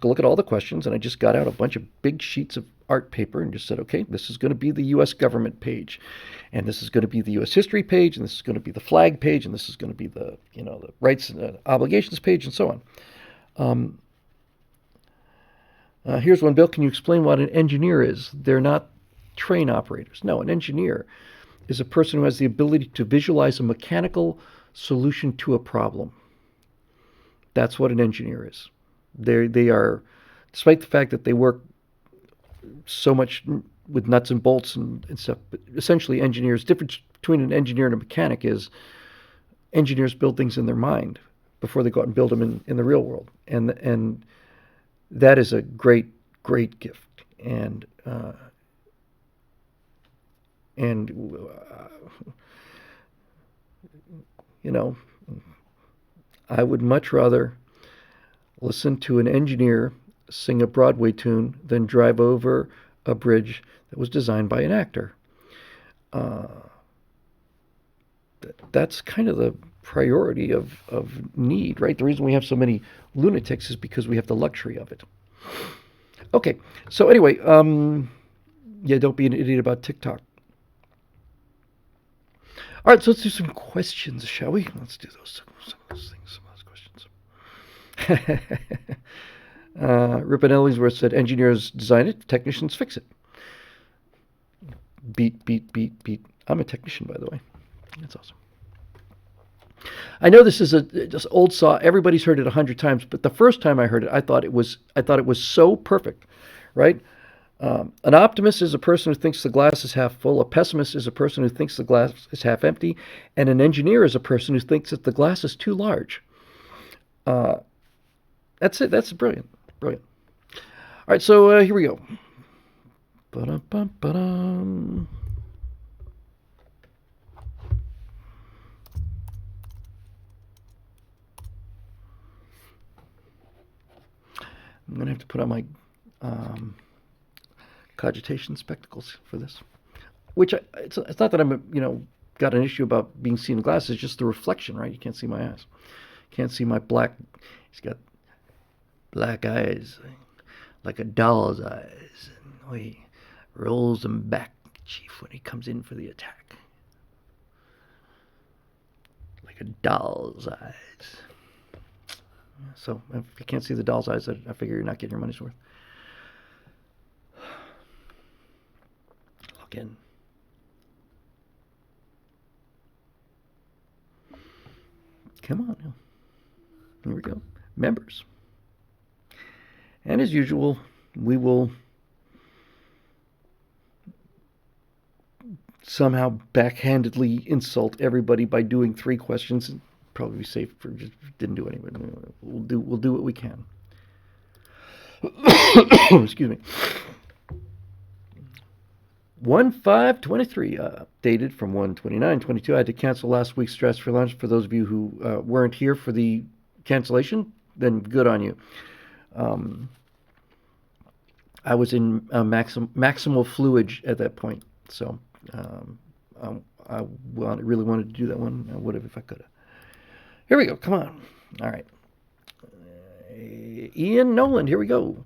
a look at all the questions, and I just got out a bunch of big sheets of art paper and just said, okay, this is going to be the U.S. government page, and this is going to be the U.S. history page, and this is going to be the flag page, and this is going to be the the rights and obligations page, and so on. Here's one, Bill. Can you explain what an engineer is? They're not train operators. No, an engineer is a person who has the ability to visualize a mechanical solution to a problem. That's what an engineer is. They are, despite the fact that they work so much with nuts and bolts and stuff, but essentially engineers, difference between an engineer and a mechanic is engineers build things in their mind before they go out and build them in the real world. And that is a great, great gift. And I would much rather listen to an engineer sing a Broadway tune than drive over a bridge that was designed by an actor. That's kind of the priority of need, right? The reason we have so many lunatics is because we have the luxury of it. Okay, so anyway, don't be an idiot about TikTok. All right, so let's do some questions, shall we? Let's do some of those questions. Rip and Ellingsworth said, engineers design it, technicians fix it. Beat. I'm a technician, by the way. That's awesome. I know this is a just old saw. Everybody's heard it 100 times, but the first time I heard it, I thought it was so perfect, right? An optimist is a person who thinks the glass is half full. A pessimist is a person who thinks the glass is half empty, and an engineer is a person who thinks that the glass is too large. That's it. That's brilliant. Brilliant. All right, so here we go. Ba-dum-bum-ba-dum. I'm going to have to put on my cogitation spectacles for this. Which, it's not that I'm, got an issue about being seen in glasses, it's just the reflection, right? You can't see my eyes. Can't see my black, he's got black eyes, like a doll's eyes. And he rolls them back, Chief, when he comes in for the attack. Like a doll's eyes. So if you can't see the doll's eyes, I figure you're not getting your money's worth. Look in. Come on now. Here we go. Members. And as usual, we will somehow backhandedly insult everybody by doing 3 questions. Probably safe for just didn't do any. We'll do what we can. Excuse me. 1/5/23, dated from 1/29/22. I had to cancel last week's Stratosphere lunch. For those of you who weren't here for the cancellation, then good on you. I was in maximal fluid at that point, so I really wanted to do that one. I would have if I could have. Here we go. Come on. All right. Ian Nolan, here we go.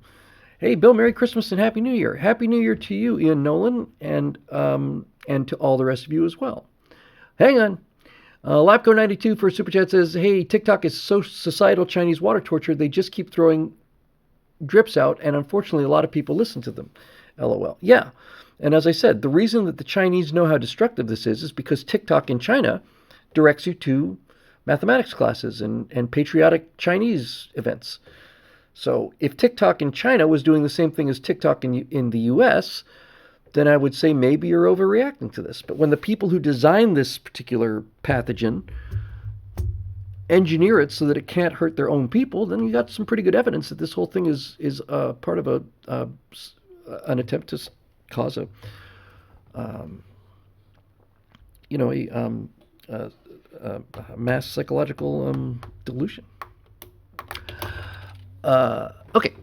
Hey, Bill, Merry Christmas and Happy New Year. Happy New Year to you, Ian Nolan, and to all the rest of you as well. Hang on. Lapco92 for Super Chat says, hey, TikTok is so societal Chinese water torture, they just keep throwing drips out, and unfortunately a lot of people listen to them. LOL. Yeah. And as I said, the reason that the Chinese know how destructive this is because TikTok in China directs you to mathematics classes and patriotic Chinese events. So if TikTok in China was doing the same thing as TikTok in the US, then I would say maybe you're overreacting to this. But when the people who design this particular pathogen engineer it so that it can't hurt their own people, then you got some pretty good evidence that this whole thing is part of an attempt to cause a mass psychological delusion. Okay.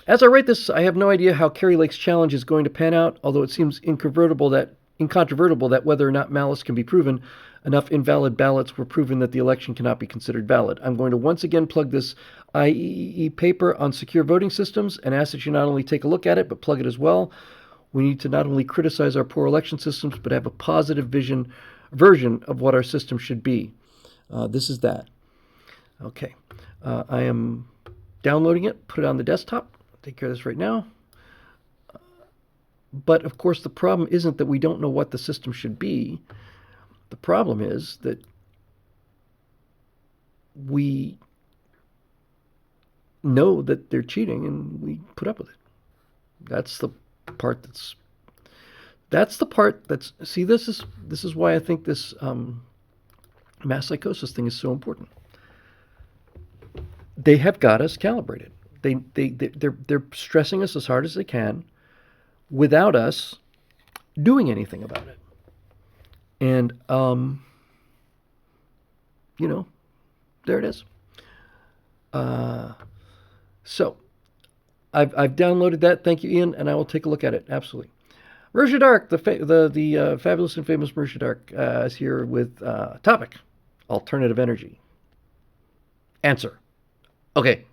As I write this, I have no idea how Kerry Lake's challenge is going to pan out, although it seems incontrovertible that whether or not malice can be proven, enough invalid ballots were proven that the election cannot be considered valid. I'm going to once again plug this IEEE paper on secure voting systems and ask that you not only take a look at it, but plug it as well. We need to not only criticize our poor election systems, but have a positive version of what our system should be. This is that. Okay. I am downloading it, put it on the desktop. I'll take care of this right now. But of course, the problem isn't that we don't know what the system should be. The problem is that we know that they're cheating and we put up with it. That's the part that's see, this is why I think this mass psychosis thing is so important. They have got us calibrated. They're stressing us as hard as they can without us doing anything about it. And there it is. So I've downloaded that. Thank you, Ian, and I will take a look at it. Absolutely. Marisha Dark, the fabulous and famous Marisha Dark, is here with topic: alternative energy. Answer. Okay.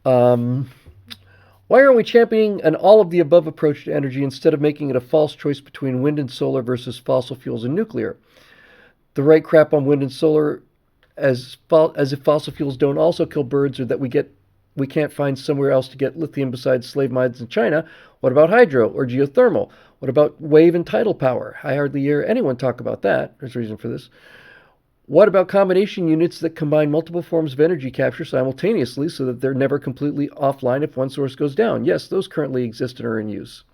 Why aren't we championing an all-of-the-above approach to energy instead of making it a false choice between wind and solar versus fossil fuels and nuclear? The right crap on wind and solar as if fossil fuels don't also kill birds, or that we get we can't find somewhere else to get lithium besides slave mines in China. What about hydro or geothermal? What about wave and tidal power? I hardly hear anyone talk about that. There's a reason for this. What about combination units that combine multiple forms of energy capture simultaneously so that they're never completely offline if one source goes down? Yes, those currently exist and are in use.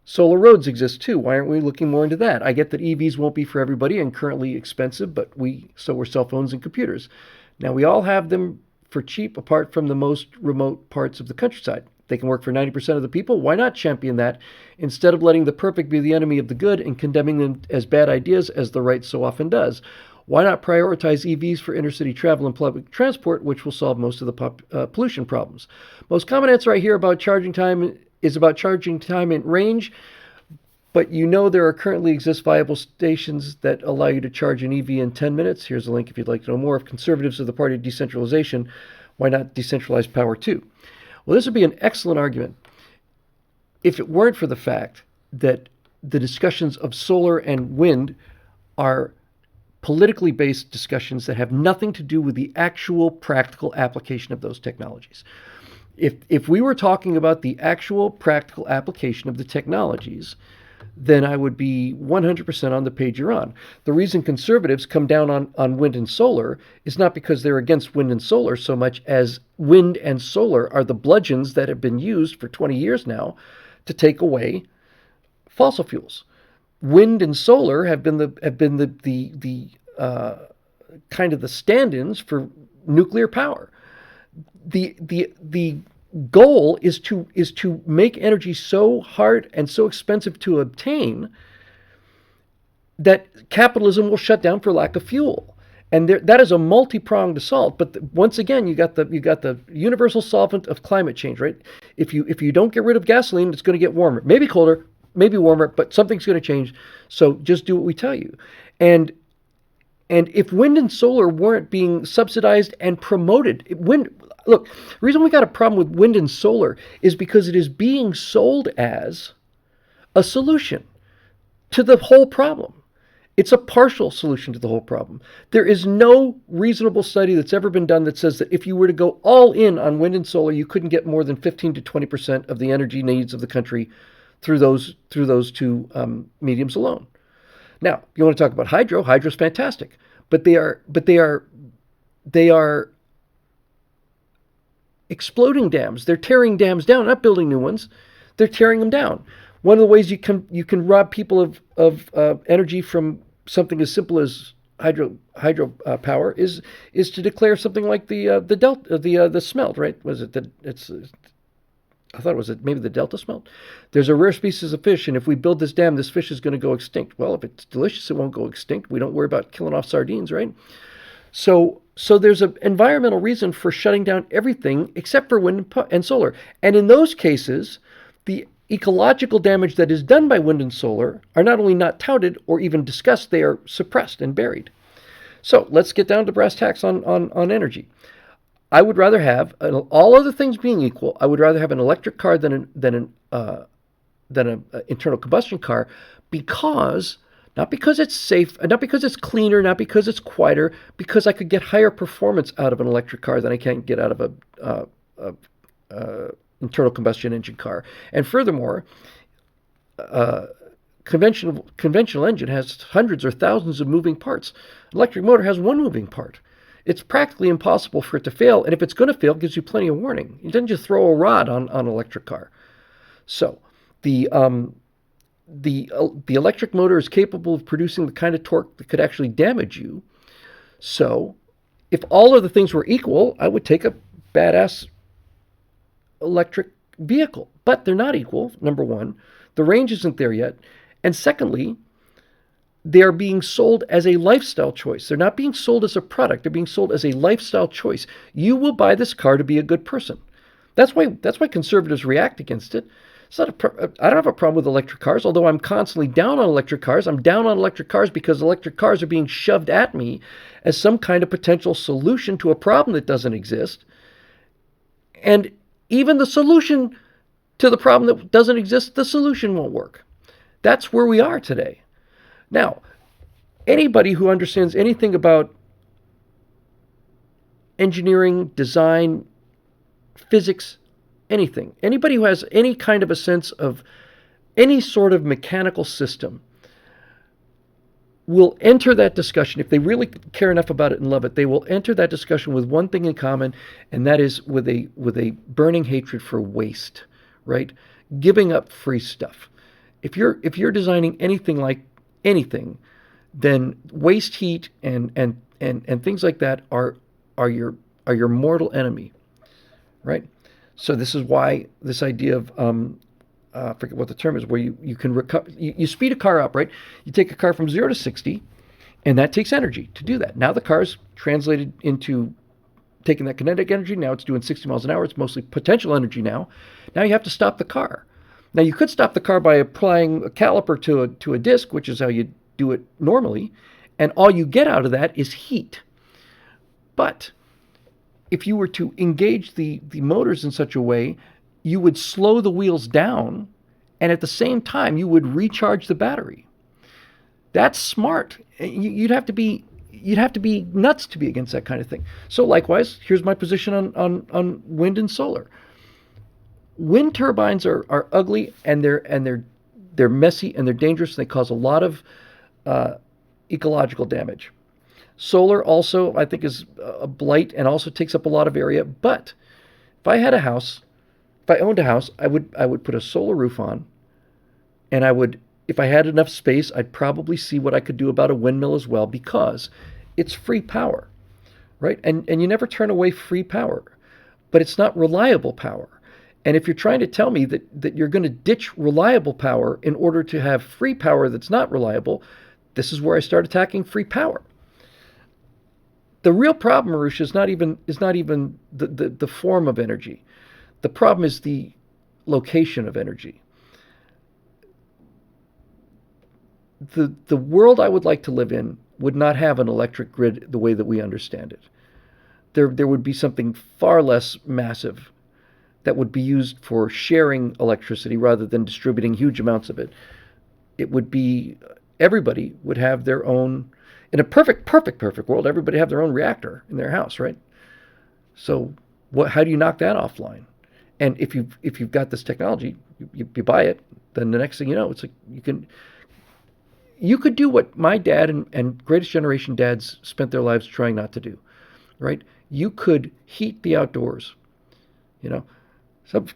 Solar roads exist too. Why aren't we looking more into that? I get that EVs won't be for everybody and currently expensive, but so we're cell phones and computers. Now we all have them for cheap apart from the most remote parts of the countryside. They can work for 90% of the people. Why not champion that instead of letting the perfect be the enemy of the good and condemning them as bad ideas as the right so often does? Why not prioritize EVs for intercity travel and public transport, which will solve most of the pollution problems? Most common answer I hear about charging time is about charging time and range, but you know there are currently exist viable stations that allow you to charge an EV in 10 minutes. Here's a link if you'd like to know more. If conservatives are the party of decentralization, why not decentralize power too? Well, this would be an excellent argument if it weren't for the fact that the discussions of solar and wind are politically based discussions that have nothing to do with the actual practical application of those technologies. If we were talking about the actual practical application of the technologies, then I would be 100% on the page you're on. The reason conservatives come down on wind and solar is not because they're against wind and solar so much as wind and solar are the bludgeons that have been used for 20 years now to take away fossil fuels. Wind and solar have been the kind of the stand-ins for nuclear power. The goal is to make energy so hard and so expensive to obtain that capitalism will shut down for lack of fuel. And that is a multi-pronged assault. But once again, you got the universal solvent of climate change, right? If you don't get rid of gasoline, it's going to get warmer, maybe colder, maybe warmer, but something's going to change. So just do what we tell you. And if wind and solar weren't being subsidized and promoted, look, the reason we got a problem with wind and solar is because it is being sold as a solution to the whole problem. It's a partial solution to the whole problem. There is no reasonable study that's ever been done that says that if you were to go all in on wind and solar, you couldn't get more than 15 to 20% of the energy needs of the country through those two mediums alone. Now, you want to talk about hydro? Hydro's fantastic, but they are exploding dams. They're tearing dams down, not building new ones. They're tearing them down. One of the ways you can rob people of energy from something as simple as hydro power is to declare something like the smelt, right? Was it that it's I thought it was maybe the Delta smelt. There's a rare species of fish, and if we build this dam, this fish is going to go extinct. Well, if it's delicious, it won't go extinct. We don't worry about killing off sardines, right? So there's an environmental reason for shutting down everything except for wind and solar. And in those cases, the ecological damage that is done by wind and solar are not only not touted or even discussed, they are suppressed and buried. So let's get down to brass tacks on energy. I would rather have, all other things being equal, I would rather have an electric car than an internal combustion car, not because it's safe, not because it's cleaner, not because it's quieter, because I could get higher performance out of an electric car than I can get out of a internal combustion engine car. And furthermore, conventional engine has hundreds or thousands of moving parts. Electric motor has one moving part. It's practically impossible for it to fail, and if it's going to fail, it gives you plenty of warning. You didn't just throw a rod on an electric car. So the electric motor is capable of producing the kind of torque that could actually damage you. So if all of the things were equal, I would take a badass electric vehicle. But they're not equal, number one. The range isn't there yet. And secondly, they're being sold as a lifestyle choice. They're not being sold as a product. They're being sold as a lifestyle choice. You will buy this car to be a good person. That's why conservatives react against it. It's not I don't have a problem with electric cars, although I'm constantly down on electric cars. I'm down on electric cars because electric cars are being shoved at me as some kind of potential solution to a problem that doesn't exist. And even the solution to the problem that doesn't exist, the solution won't work. That's where we are today. Now, anybody who understands anything about engineering, design, physics, anything. Anybody who has any kind of a sense of any sort of mechanical system will enter that discussion. If they really care enough about it and love it, they will enter that discussion with one thing in common, and that is with a burning hatred for waste, right? Giving up free stuff. If you're designing anything like anything, then waste heat and things like that are your mortal enemy, right? So this is why this idea of I forget what the term is, where you can recover, you speed a car up, right? You take a car from 0 to 60, and that takes energy to do that. Now the car's translated into taking that kinetic energy. Now it's doing 60 miles an hour. It's mostly potential energy now. Now you have to stop the car. Now you could stop the car by applying a caliper to a disc, which is how you do it normally, and all you get out of that is heat. But if you were to engage the motors in such a way, you would slow the wheels down, and at the same time, you would recharge the battery. That's smart. You'd have to be nuts to be against that kind of thing. So likewise, here's my position on wind and solar. Wind turbines are ugly, and they're messy, and they're dangerous. And they cause a lot of ecological damage. Solar also, I think, is a blight and also takes up a lot of area. But if I owned a house, I would put a solar roof on, and if I had enough space, I'd probably see what I could do about a windmill as well, because it's free power, right? And you never turn away free power, but it's not reliable power. And if you're trying to tell me that you're going to ditch reliable power in order to have free power that's not reliable, this is where I start attacking free power. The real problem, Marush, is not even the form of energy. The problem is the location of energy. The world I would like to live in would not have an electric grid the way that we understand it. There would be something far less massive that would be used for sharing electricity rather than distributing huge amounts of it. It would be, everybody would have their own, in a perfect world, everybody have their own reactor in their house, right? So how do you knock that offline? And if you've got this technology, you buy it, then the next thing you know, it's like you could do what my dad and greatest generation dads spent their lives trying not to do, right? You could heat the outdoors.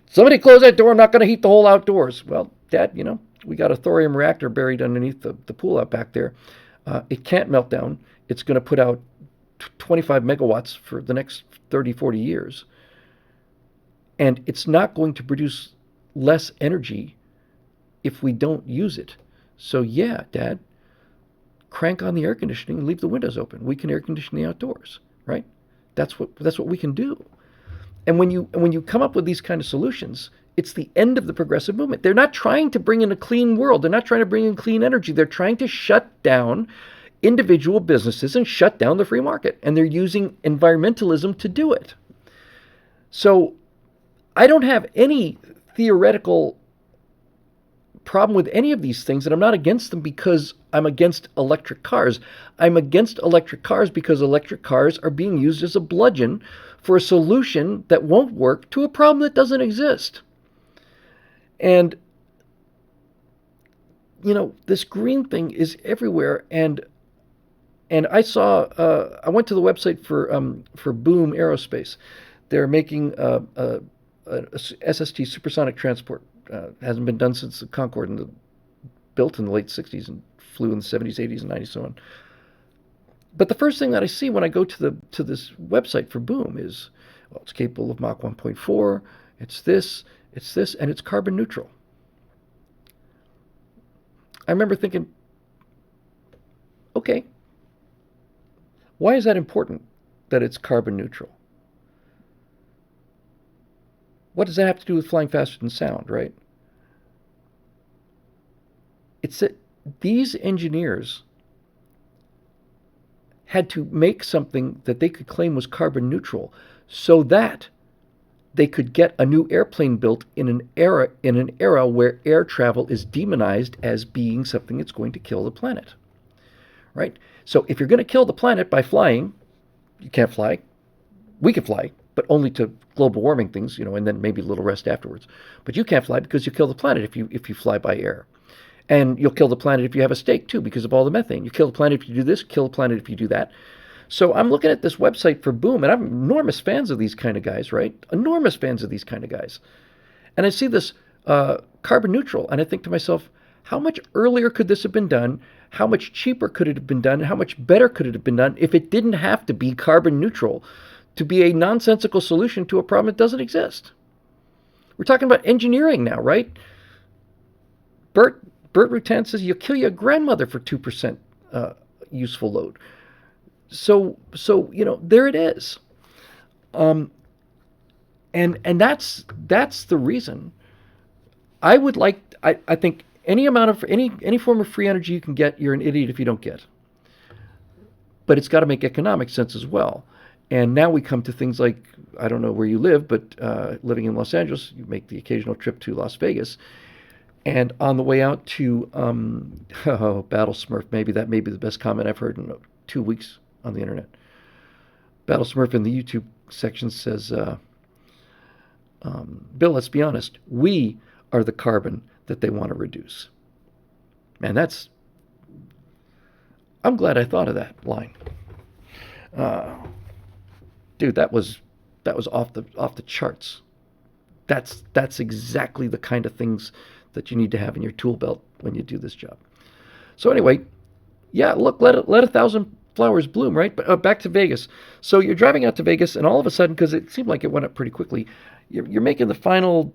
Somebody close that door. I'm not going to heat the whole outdoors. Well, Dad, we got a thorium reactor buried underneath the pool out back there. It can't melt down. It's going to put out 25 megawatts for the next 30, 40 years. And it's not going to produce less energy if we don't use it. So yeah, Dad, crank on the air conditioning and leave the windows open. We can air condition the outdoors, right? That's what we can do. And when you come up with these kind of solutions, it's the end of the progressive movement. They're not trying to bring in a clean world. They're not trying to bring in clean energy. They're trying to shut down individual businesses and shut down the free market. And they're using environmentalism to do it. So I don't have any theoretical problem with any of these things, and I'm not against them because I'm against electric cars. I'm against electric cars because electric cars are being used as a bludgeon for a solution that won't work to a problem that doesn't exist. And this green thing is everywhere, and I saw I went to the website for Boom Aerospace. They're making a SST supersonic transport. Hasn't been done since the Concorde, built in the late 60s and flew in the 70s, 80s, and 90s, so on. But the first thing that I see when I go to this website for Boom is, well, it's capable of Mach 1.4, it's this, and it's carbon neutral. I remember thinking, okay, why is that important that it's carbon neutral? What does that have to do with flying faster than sound, right? It's that these engineers had to make something that they could claim was carbon neutral so that they could get a new airplane built in an era where air travel is demonized as being something that's going to kill the planet. Right? So if you're going to kill the planet by flying, you can't fly. We can fly. but only to global warming things, and then maybe a little rest afterwards. But you can't fly because you kill the planet if you fly by air. And you'll kill the planet if you have a steak too, because of all the methane. You kill the planet if you do this, kill the planet if you do that. So I'm looking at this website for Boom, and I'm enormous fans of these kind of guys, right? Enormous fans of these kind of guys. And I see this carbon neutral, and I think to myself, how much earlier could this have been done? How much cheaper could it have been done? How much better could it have been done if it didn't have to be carbon neutral to be a nonsensical solution to a problem that doesn't exist? We're talking about engineering now, right? Bert Rutan says you'll kill your grandmother for 2% useful load. So there it is. And that's the reason I would like. I think any amount of any form of free energy you can get, you're an idiot if you don't get. But it's got to make economic sense as well. And now we come to things like, I don't know where you live, but living in Los Angeles, you make the occasional trip to Las Vegas. And on the way out to Battle Smurf, maybe that may be the best comment I've heard in 2 weeks on the internet. Battle Smurf in the YouTube section says, Bill, let's be honest, we are the carbon that they want to reduce. Man, I'm glad I thought of that line. Dude, that was off the charts. That's exactly the kind of things that you need to have in your tool belt when you do this job. So anyway, yeah, look, let 1,000 flowers bloom, right? But back to Vegas. So you're driving out to Vegas, and all of a sudden, because it seemed like it went up pretty quickly, you're making the final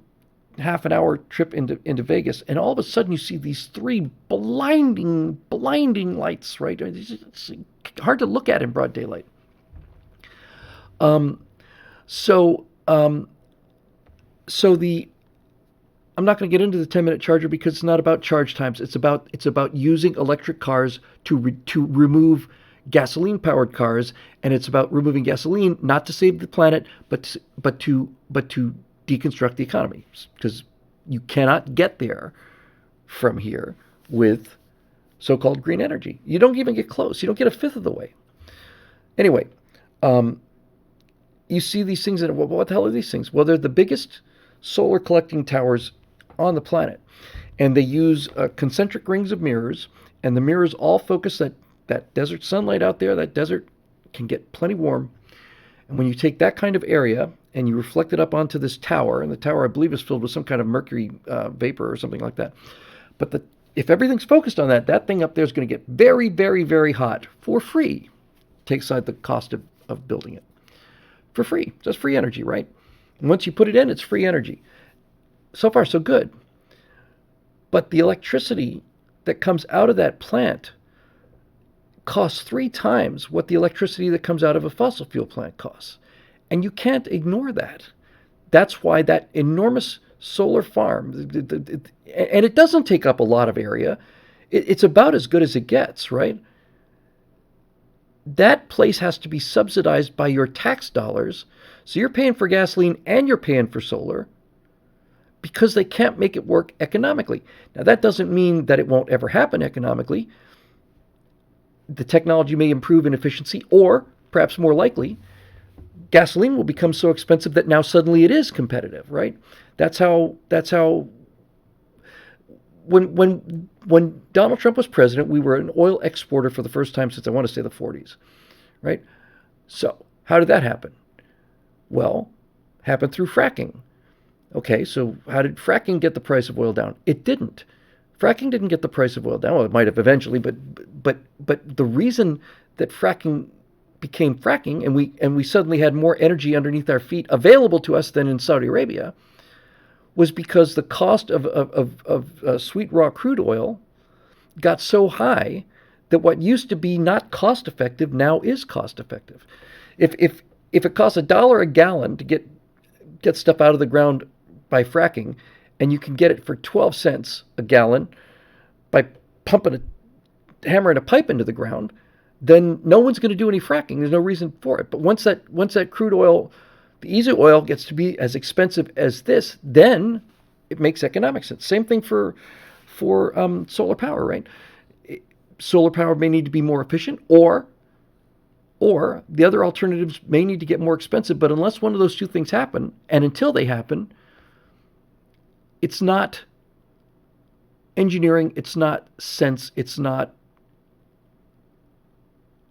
half an hour trip into Vegas, and all of a sudden you see these 3 blinding lights, right? It's hard to look at in broad daylight. So I'm not going to get into the 10-minute charger because it's not about charge times. It's about using electric cars to remove gasoline-powered cars, and it's about removing gasoline not to save the planet, but to deconstruct the economy, because you cannot get there from here with so-called green energy. You don't even get close. You don't get a fifth of the way. Anyway, you see these things, and what the hell are these things? Well, they're the biggest solar collecting towers on the planet, and they use concentric rings of mirrors, and the mirrors all focus that desert sunlight out there. That desert can get plenty warm, and when you take that kind of area and you reflect it up onto this tower, and the tower, I believe, is filled with some kind of mercury vapor or something like that, but if everything's focused on that thing up there is going to get very, very, very hot for free. Take aside the cost of building it. For free. Just free energy, right? And once you put it in, it's free energy. So far, so good. But the electricity that comes out of that plant costs 3 times what the electricity that comes out of a fossil fuel plant costs. And you can't ignore that. That's why that enormous solar farm, and it doesn't take up a lot of area. It's about as good as it gets, right? That place has to be subsidized by your tax dollars. So you're paying for gasoline and you're paying for solar because they can't make it work economically. Now, that doesn't mean that it won't ever happen economically. The technology may improve in efficiency, or perhaps more likely, gasoline will become so expensive that now suddenly it is competitive, right? That's how when Donald Trump was president, we were an oil exporter for the first time since, I want to say, the 40s, right? So how did that happen? Well, happened through fracking. Okay, so how did fracking get the price of oil down? It didn't. Fracking didn't get the price of oil down. Well, it might have eventually, but the reason that fracking became fracking, and we suddenly had more energy underneath our feet available to us than in Saudi Arabia, was because the cost of sweet raw crude oil got so high that what used to be not cost effective now is cost effective. If it costs $1 a gallon to get stuff out of the ground by fracking, and you can get it for 12 cents a gallon by hammering a pipe into the ground, then no one's going to do any fracking. There's no reason for it. But once that crude oil, the easy oil, gets to be as expensive as this, then it makes economic sense. Same thing for solar power, right? Solar power may need to be more efficient, or Or the other alternatives may need to get more expensive, but unless one of those two things happen, and until they happen, it's not engineering, it's not sense, it's not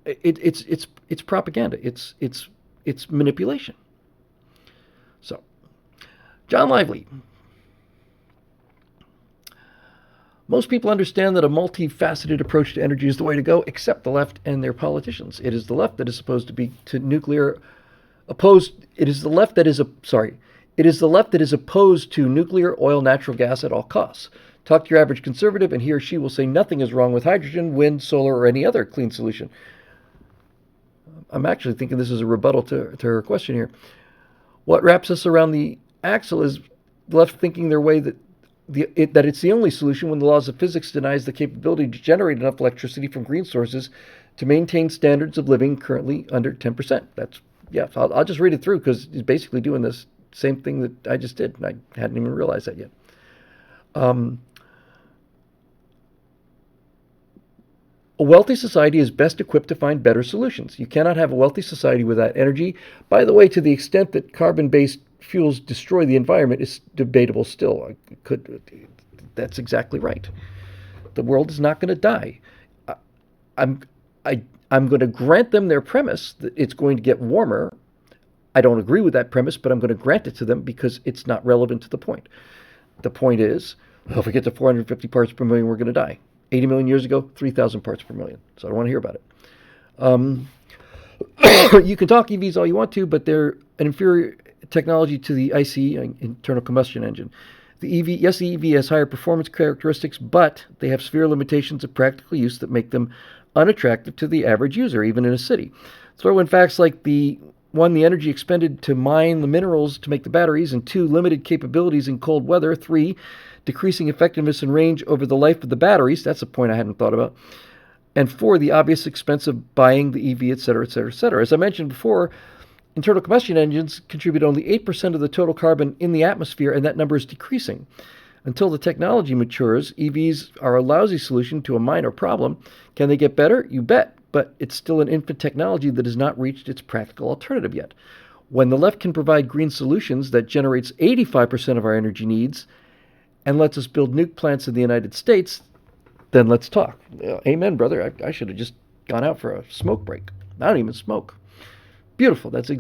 it's propaganda. It's manipulation. So, John Lively. Most people understand that a multifaceted approach to energy is the way to go, except the left and their politicians. It is the left that is supposed to be to nuclear opposed. It is the left that is a sorry. It is the left that is opposed to nuclear, oil, natural gas at all costs. Talk to your average conservative, and he or she will say nothing is wrong with hydrogen, wind, solar, or any other clean solution. I'm actually thinking this is a rebuttal to her question here. What wraps us around the axle is the left thinking their way that that it's the only solution when the laws of physics denies the capability to generate enough electricity from green sources to maintain standards of living currently under 10%. That's, yeah, I'll just read it through because he's basically doing this same thing that I just did, and I hadn't even realized that yet. A wealthy society is best equipped to find better solutions. You cannot have a wealthy society without energy. By the way, to the extent that carbon-based fuels destroy the environment is debatable still. That's exactly right. The world is not going to die. I'm going to grant them their premise that it's going to get warmer. I don't agree with that premise, but I'm going to grant it to them because it's not relevant to the point. The point is, if we get to 450 parts per million, we're going to die. 80 million years ago, 3,000 parts per million. So I don't want to hear about it. You can talk EVs all you want to, but they're an inferior technology to the ICE, internal combustion engine. The EV has higher performance characteristics, but they have severe limitations of practical use that make them unattractive to the average user, even in a city. Throw in facts like the energy expended to mine the minerals to make the batteries, and 2, limited capabilities in cold weather, 3, decreasing effectiveness and range over the life of the batteries. That's a point I hadn't thought about. And 4, the obvious expense of buying the EV, et cetera, et cetera, et cetera. As I mentioned before, internal combustion engines contribute only 8% of the total carbon in the atmosphere, and that number is decreasing. Until the technology matures, EVs are a lousy solution to a minor problem. Can they get better? You bet. But it's still an infant technology that has not reached its practical alternative yet. When the left can provide green solutions that generates 85% of our energy needs and lets us build nuke plants in the United States, then let's talk. Amen, brother. I should have just gone out for a smoke break. I don't even smoke. Beautiful. That's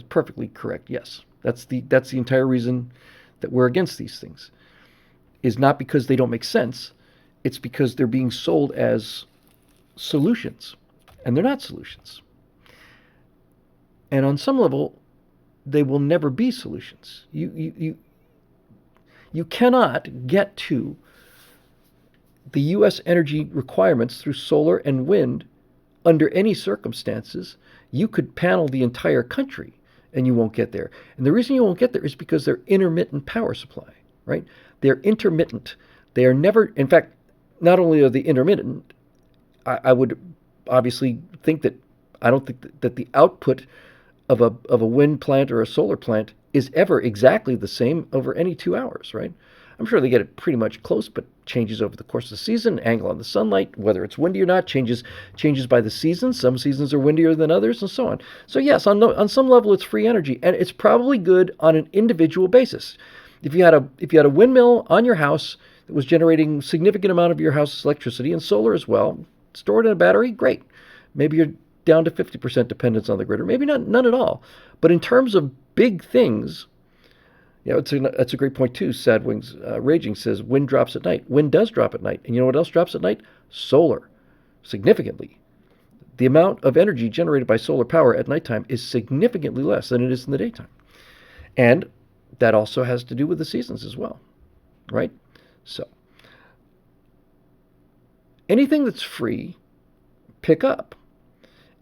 perfectly correct. Yes. That's the entire reason that we're against these things. Is not because they don't make sense. It's because they're being sold as solutions. And they're not solutions. And on some level, they will never be solutions. You cannot get to the U.S. energy requirements through solar and wind under any circumstances. You could panel the entire country and you won't get there. And the reason you won't get there is because they're intermittent power supply, right? They're intermittent. They are never, in fact, not only are they intermittent, I would obviously think that, I don't think that the output of a wind plant or a solar plant is ever exactly the same over any 2 hours, right? I'm sure they get it pretty much close, but changes over the course of the season. Angle on the sunlight, whether it's windy or not, changes by the season. Some seasons are windier than others, and so on. So yes, on some level, it's free energy, and it's probably good on an individual basis. If you had a windmill on your house that was generating a significant amount of your house's electricity, and solar as well, stored in a battery, great. Maybe you're down to 50% dependence on the grid, or maybe none at all. But in terms of big things, that's a great point too. Sad Wings Raging says, wind drops at night. Wind does drop at night. And you know what else drops at night? Solar. Significantly. The amount of energy generated by solar power at nighttime is significantly less than it is in the daytime. And that also has to do with the seasons as well, right? So, anything that's free, pick up.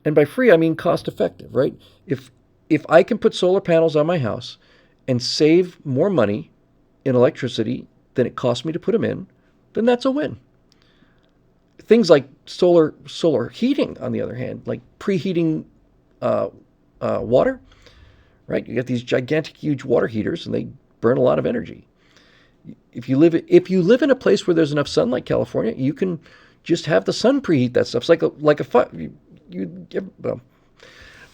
And by free, I mean cost effective, right? If I can put solar panels on my house and save more money in electricity than it costs me to put them in, then that's a win. Things like solar heating, on the other hand, like preheating water, right? You get these gigantic, huge water heaters, and they burn a lot of energy. If you live in a place where there's enough sun, like California, you can just have the sun preheat that stuff. It's like a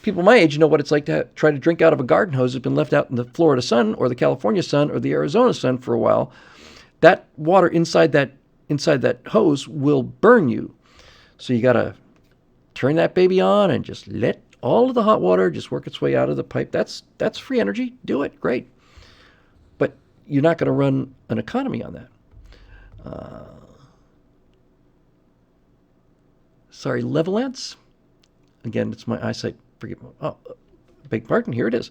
People my age know what it's like to try to drink out of a garden hose that's been left out in the Florida sun or the California sun or the Arizona sun for a while. That water inside that hose will burn you. So you got to turn that baby on and just let all of the hot water just work its way out of the pipe. That's free energy. Do it. Great. But you're not going to run an economy on that. Sorry, Levelance? Again, it's my eyesight. Forgive me. Oh, beg pardon. Here it is.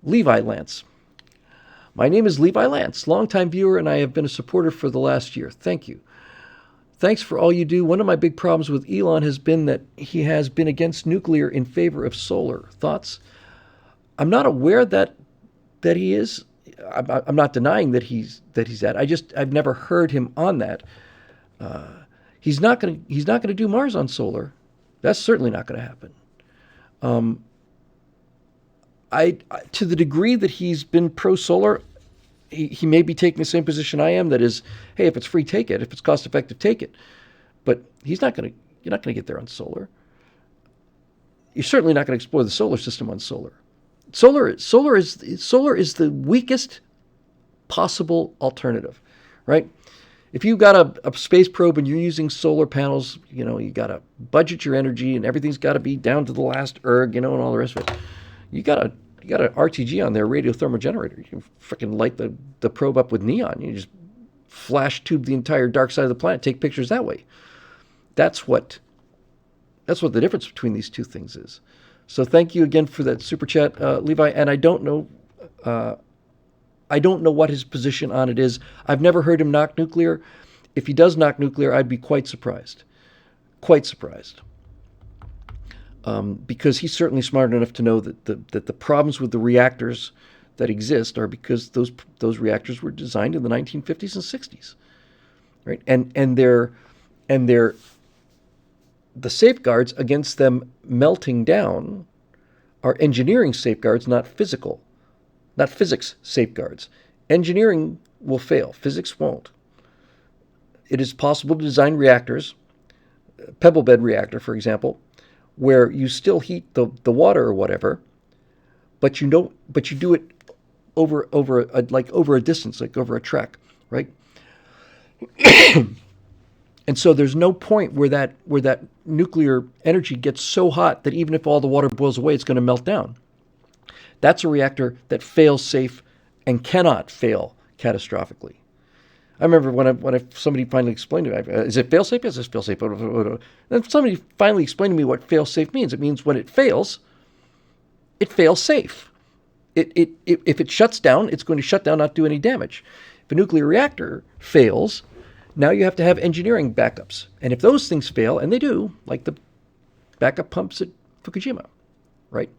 Levi Lance. My name is Levi Lance, longtime viewer, and I have been a supporter for the last year. Thank you. Thanks for all you do. One of my big problems with Elon has been that he has been against nuclear in favor of solar. Thoughts? I'm not aware that he is. I'm not denying that he's that. I've never heard him on that. He's not going to do Mars on solar. That's certainly not going to happen. To the degree that he's been pro-solar, he may be taking the same position I am. That is, hey, if it's free, take it. If it's cost-effective, take it. But you're not going to get there on solar. You're certainly not going to explore the solar system on solar. Solar is the weakest possible alternative, right? If you got a space probe and you're using solar panels, you got to budget your energy and everything's got to be down to the last erg, and all the rest of it. You got an RTG on there, radiothermal generator. You can freaking light the probe up with neon. You just flash tube the entire dark side of the planet, take pictures that way. That's what the difference between these two things is. So thank you again for that super chat, Levi. And I don't know what his position on it is. I've never heard him knock nuclear. If he does knock nuclear, I'd be quite surprised. Quite surprised. Because he's certainly smart enough to know that the problems with the reactors that exist are because those reactors were designed in the 1950s and 60s, right? And the safeguards against them melting down are engineering safeguards, not physics safeguards. Engineering will fail. Physics won't. It is possible to design reactors, pebble bed reactor, for example, where you still heat the water or whatever, but you do it over a distance, like over a track, right? And so there's no point where that nuclear energy gets so hot that even if all the water boils away, it's going to melt down. That's a reactor that fails safe and cannot fail catastrophically. I remember when somebody finally explained to me, is it fail safe? Yes, it's fail safe. Then somebody finally explained to me what fail safe means. It means when it fails safe. If it shuts down, it's going to shut down, not do any damage. If a nuclear reactor fails, now you have to have engineering backups. And if those things fail, and they do, like the backup pumps at Fukushima, right?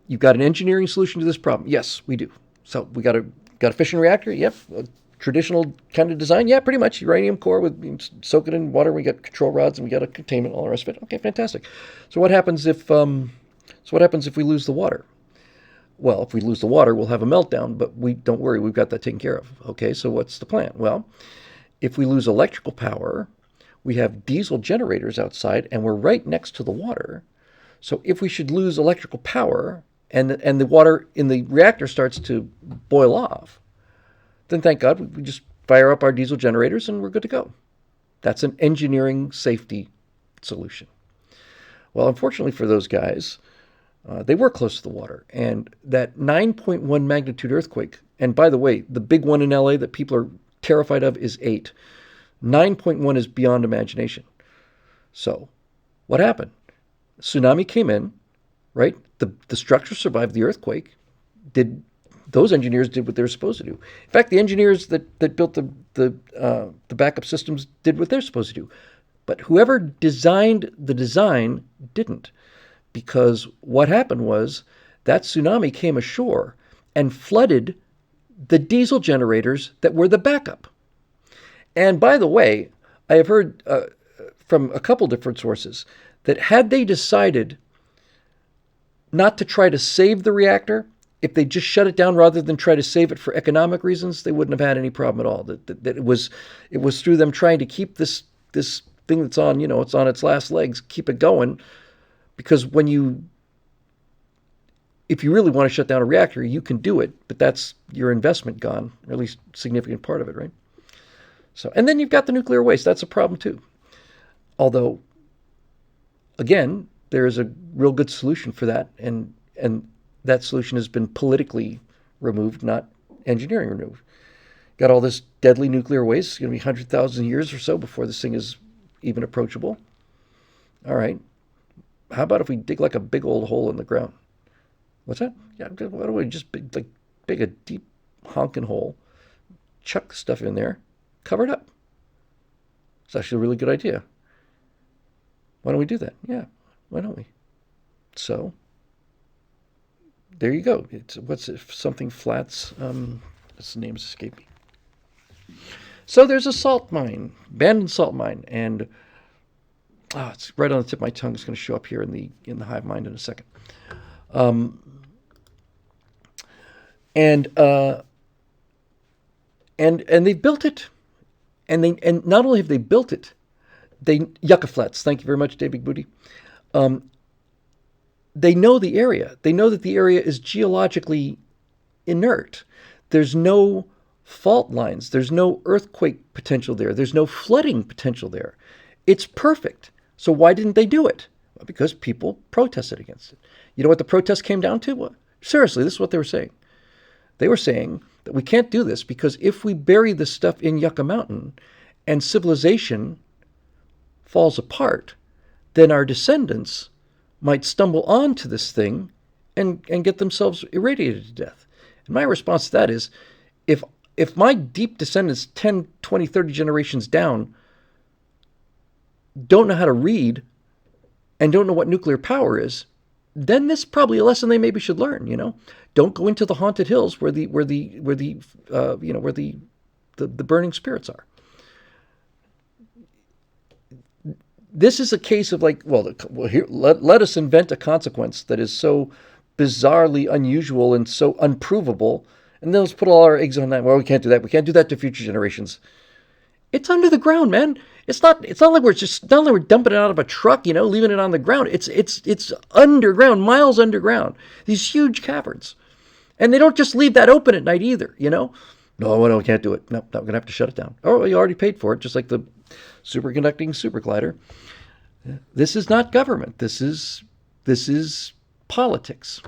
You've got an engineering solution to this problem. Yes, we do. So we got a fission reactor. Yep. A traditional kind of design. Yeah, pretty much. Uranium core with soak it in water. We got control rods and we got a containment, all the rest of it. Okay, fantastic. So what happens if we lose the water? Well, if we lose the water, we'll have a meltdown, but don't worry, we've got that taken care of. Okay, so what's the plan? Well, if we lose electrical power, we have diesel generators outside, and we're right next to the water. So if we should lose electrical power and the water in the reactor starts to boil off, then thank God we just fire up our diesel generators and we're good to go. That's an engineering safety solution. Well, unfortunately for those guys, they were close to the water. And that 9.1 magnitude earthquake, and by the way, the big one in LA that people are terrified of is 8. 9.1 is beyond imagination. So what happened? Tsunami came in, right? The structure survived the earthquake. Those engineers did what they were supposed to do. In fact, the engineers that built the backup systems did what they're supposed to do. But whoever designed the design didn't. Because what happened was that tsunami came ashore and flooded the diesel generators that were the backup. And by the way, I have heard from a couple different sources that had they decided not to try to save the reactor, if they just shut it down rather than try to save it for economic reasons, they wouldn't have had any problem at all. That it was through them trying to keep this thing that's on, it's on its last legs, keep it going. Because if you really want to shut down a reactor, you can do it, but that's your investment gone, or at least a significant part of it, right? So, and then you've got the nuclear waste. That's a problem too. Although, again, there is a real good solution for that, and that solution has been politically removed, not engineering removed. Got all this deadly nuclear waste. It's going to be 100,000 years or so before this thing is even approachable. All right. How about if we dig like a big old hole in the ground? What's that? Yeah, why don't we just dig a deep honking hole, chuck stuff in there, cover it up? It's actually a really good idea. Why don't we do that? Yeah, why don't we? So, there you go. What's if something flats? What's the name's escape me. So there's a salt mine, abandoned salt mine, and it's right on the tip of my tongue. It's going to show up here in the hive mind in a second. And they built it, and not only have they built it, Yucca Flats. Thank you very much, David Booty. They know the area. They know that the area is geologically inert. There's no fault lines. There's no earthquake potential there. There's no flooding potential there. It's perfect. So why didn't they do it? Well, because people protested against it. You know what the protest came down to? Well, seriously, this is what they were saying. They were saying that we can't do this because if we bury this stuff in Yucca Mountain and civilization falls apart, then our descendants might stumble onto this thing and get themselves irradiated to death. And my response to that is, if my deep descendants 10, 20, 30 generations down don't know how to read and don't know what nuclear power is, then this is probably a lesson they maybe should learn. Don't go into the haunted hills where the burning spirits are. This is a case of let us invent a consequence that is so bizarrely unusual and so unprovable, and then let's put all our eggs on that. Well, we can't do that. We can't do that to future generations. It's under the ground, man. It's not like we're dumping it out of a truck, leaving it on the ground. It's underground, miles underground. These huge caverns. And they don't just leave that open at night either, No, we can't do it. No, we're going to have to shut it down. Oh, you already paid for it, just like the superconducting superglider. This is not government. This is politics.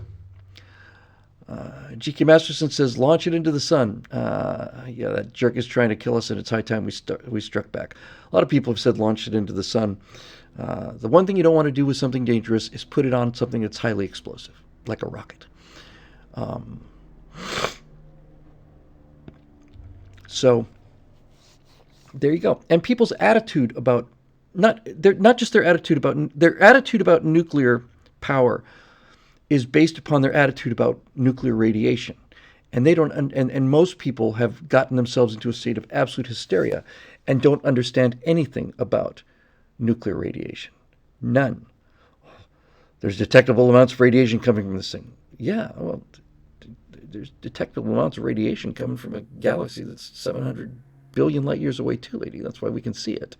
G.K. Masterson says, launch it into the sun. Yeah, that jerk is trying to kill us, and it's high time we struck back. A lot of people have said launch it into the sun. The one thing you don't want to do with something dangerous is put it on something that's highly explosive, like a rocket. So there you go. And people's attitude about not just their attitude about nuclear power is based upon their attitude about nuclear radiation. And they don't and most people have gotten themselves into a state of absolute hysteria and don't understand anything about nuclear radiation. None. There's detectable amounts of radiation coming from this thing. Yeah, well, there's detectable amounts of radiation coming from a galaxy that's 700 billion light years away too, lady. That's why we can see it.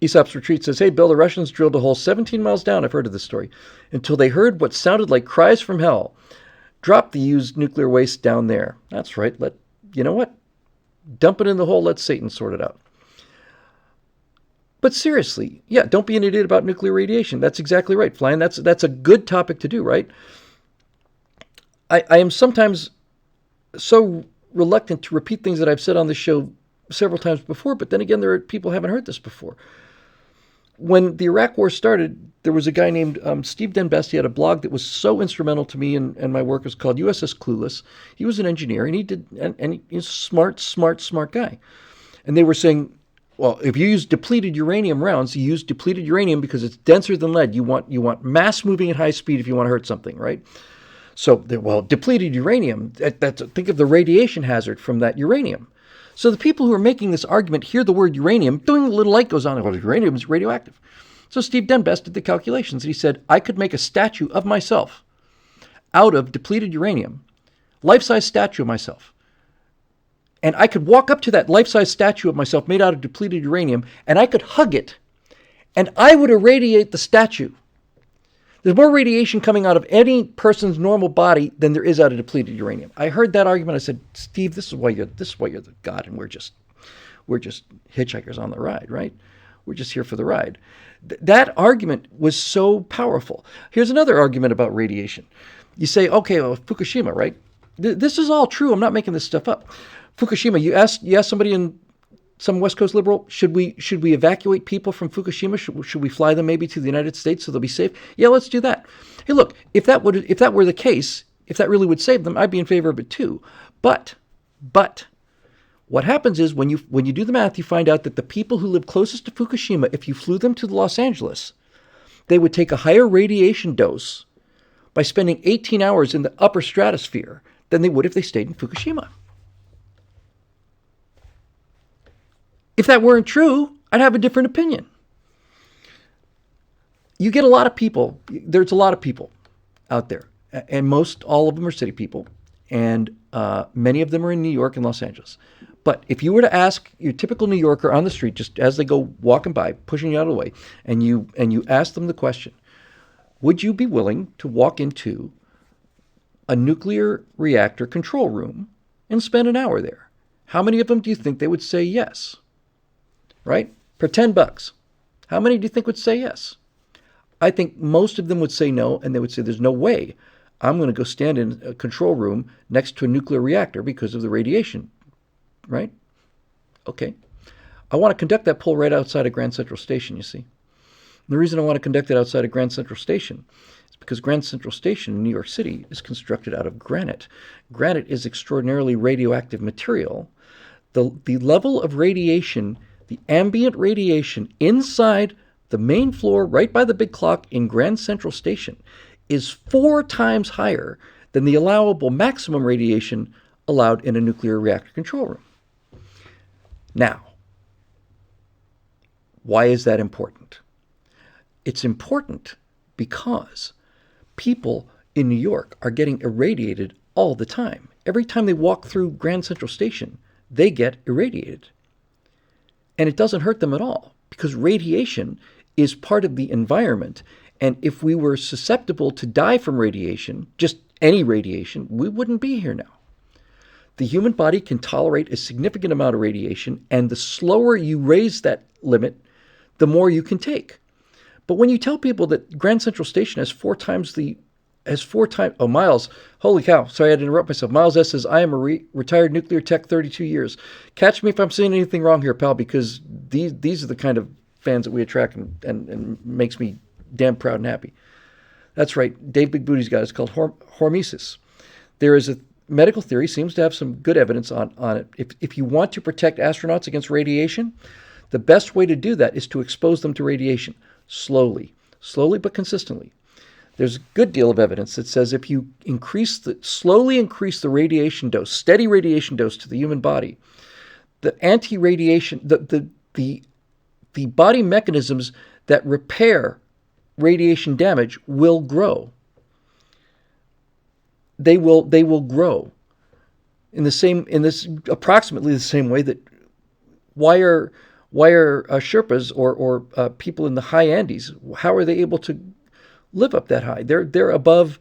Aesop's Retreat says, hey, Bill, the Russians drilled a hole 17 miles down, I've heard of this story, until they heard what sounded like cries from hell. Drop the used nuclear waste down there. That's right. You know what? Dump it in the hole, let Satan sort it out. But seriously, yeah, don't be an idiot about nuclear radiation. That's exactly right, Flying. That's a good topic to do, right? I am sometimes so reluctant to repeat things that I've said on the show several times before, but then again, there are people who haven't heard this before. When the Iraq War started, there was a guy named Steve Denbest. He had a blog that was so instrumental to me and my work. It was called USS Clueless. He was an engineer, and he's a smart guy. And they were saying, well, if you use depleted uranium rounds, you use depleted uranium because it's denser than lead. You want mass moving at high speed if you want to hurt something, right? So, depleted uranium, think of the radiation hazard from that uranium. So the people who are making this argument hear the word uranium, doing a little light goes on, well, uranium is radioactive. So Steve Denbest did the calculations, and he said, I could make a statue of myself out of depleted uranium, life-size statue of myself, And I could walk up to that life-size statue of myself made out of depleted uranium, and I could hug it, and I would irradiate the statue. There's more radiation coming out of any person's normal body than there is out of depleted uranium. I heard that argument. I said, Steve, this is why you're the God, and we're just hitchhikers on the ride, right? We're just here for the ride. That argument was so powerful. Here's another argument about radiation. You say, okay, well, Fukushima, right? This is all true. I'm not making this stuff up. Fukushima, you ask somebody in some West Coast liberal, should we evacuate people from Fukushima? Should we fly them maybe to the United States so they'll be safe? Yeah, let's do that. Hey, look, if that were the case, if that really would save them, I'd be in favor of it too. But what happens is when you do the math, you find out that the people who live closest to Fukushima, if you flew them to Los Angeles, they would take a higher radiation dose by spending 18 hours in the upper stratosphere than they would if they stayed in Fukushima. If that weren't true, I'd have a different opinion. You get a lot of people, there's a lot of people out there, and all of them are city people, and many of them are in New York and Los Angeles. But if you were to ask your typical New Yorker on the street, just as they go walking by, pushing you out of the way, and you ask them the question, would you be willing to walk into a nuclear reactor control room and spend an hour there? How many of them do you think they would say yes? Right? For $10. How many do you think would say yes? I think most of them would say no, and they would say there's no way I'm going to go stand in a control room next to a nuclear reactor because of the radiation. Right? Okay. I want to conduct that poll right outside of Grand Central Station, you see. And the reason I want to conduct it outside of Grand Central Station is because Grand Central Station in New York City is constructed out of granite. Granite is extraordinarily radioactive material. The level of radiation, the ambient radiation inside the main floor right by the big clock in Grand Central Station is 4 times higher than the allowable maximum radiation allowed in a nuclear reactor control room. Now, why is that important? It's important because people in New York are getting irradiated all the time. Every time they walk through Grand Central Station, they get irradiated. And it doesn't hurt them at all because radiation is part of the environment. And if we were susceptible to die from radiation, just any radiation, we wouldn't be here now. The human body can tolerate a significant amount of radiation, and the slower you raise that limit, the more you can take. But when you tell people that Grand Central Station has 4 times oh, Miles, holy cow, sorry I had to interrupt myself. Miles S. says, I am a retired nuclear tech, 32 years. Catch me if I'm saying anything wrong here, pal, because these are the kind of fans that we attract and makes me damn proud and happy. That's right, Dave Big Booty's got it. It's called hormesis. There is a medical theory, seems to have some good evidence on it. If you want to protect astronauts against radiation, the best way to do that is to expose them to radiation slowly but consistently. There's a good deal of evidence that says if you slowly increase the radiation dose, steady radiation dose to the human body, the anti-radiation, the body mechanisms that repair radiation damage will grow. They will grow in this approximately the same way that wire Sherpas or people in the high Andes. How are they able to live up that high? They're above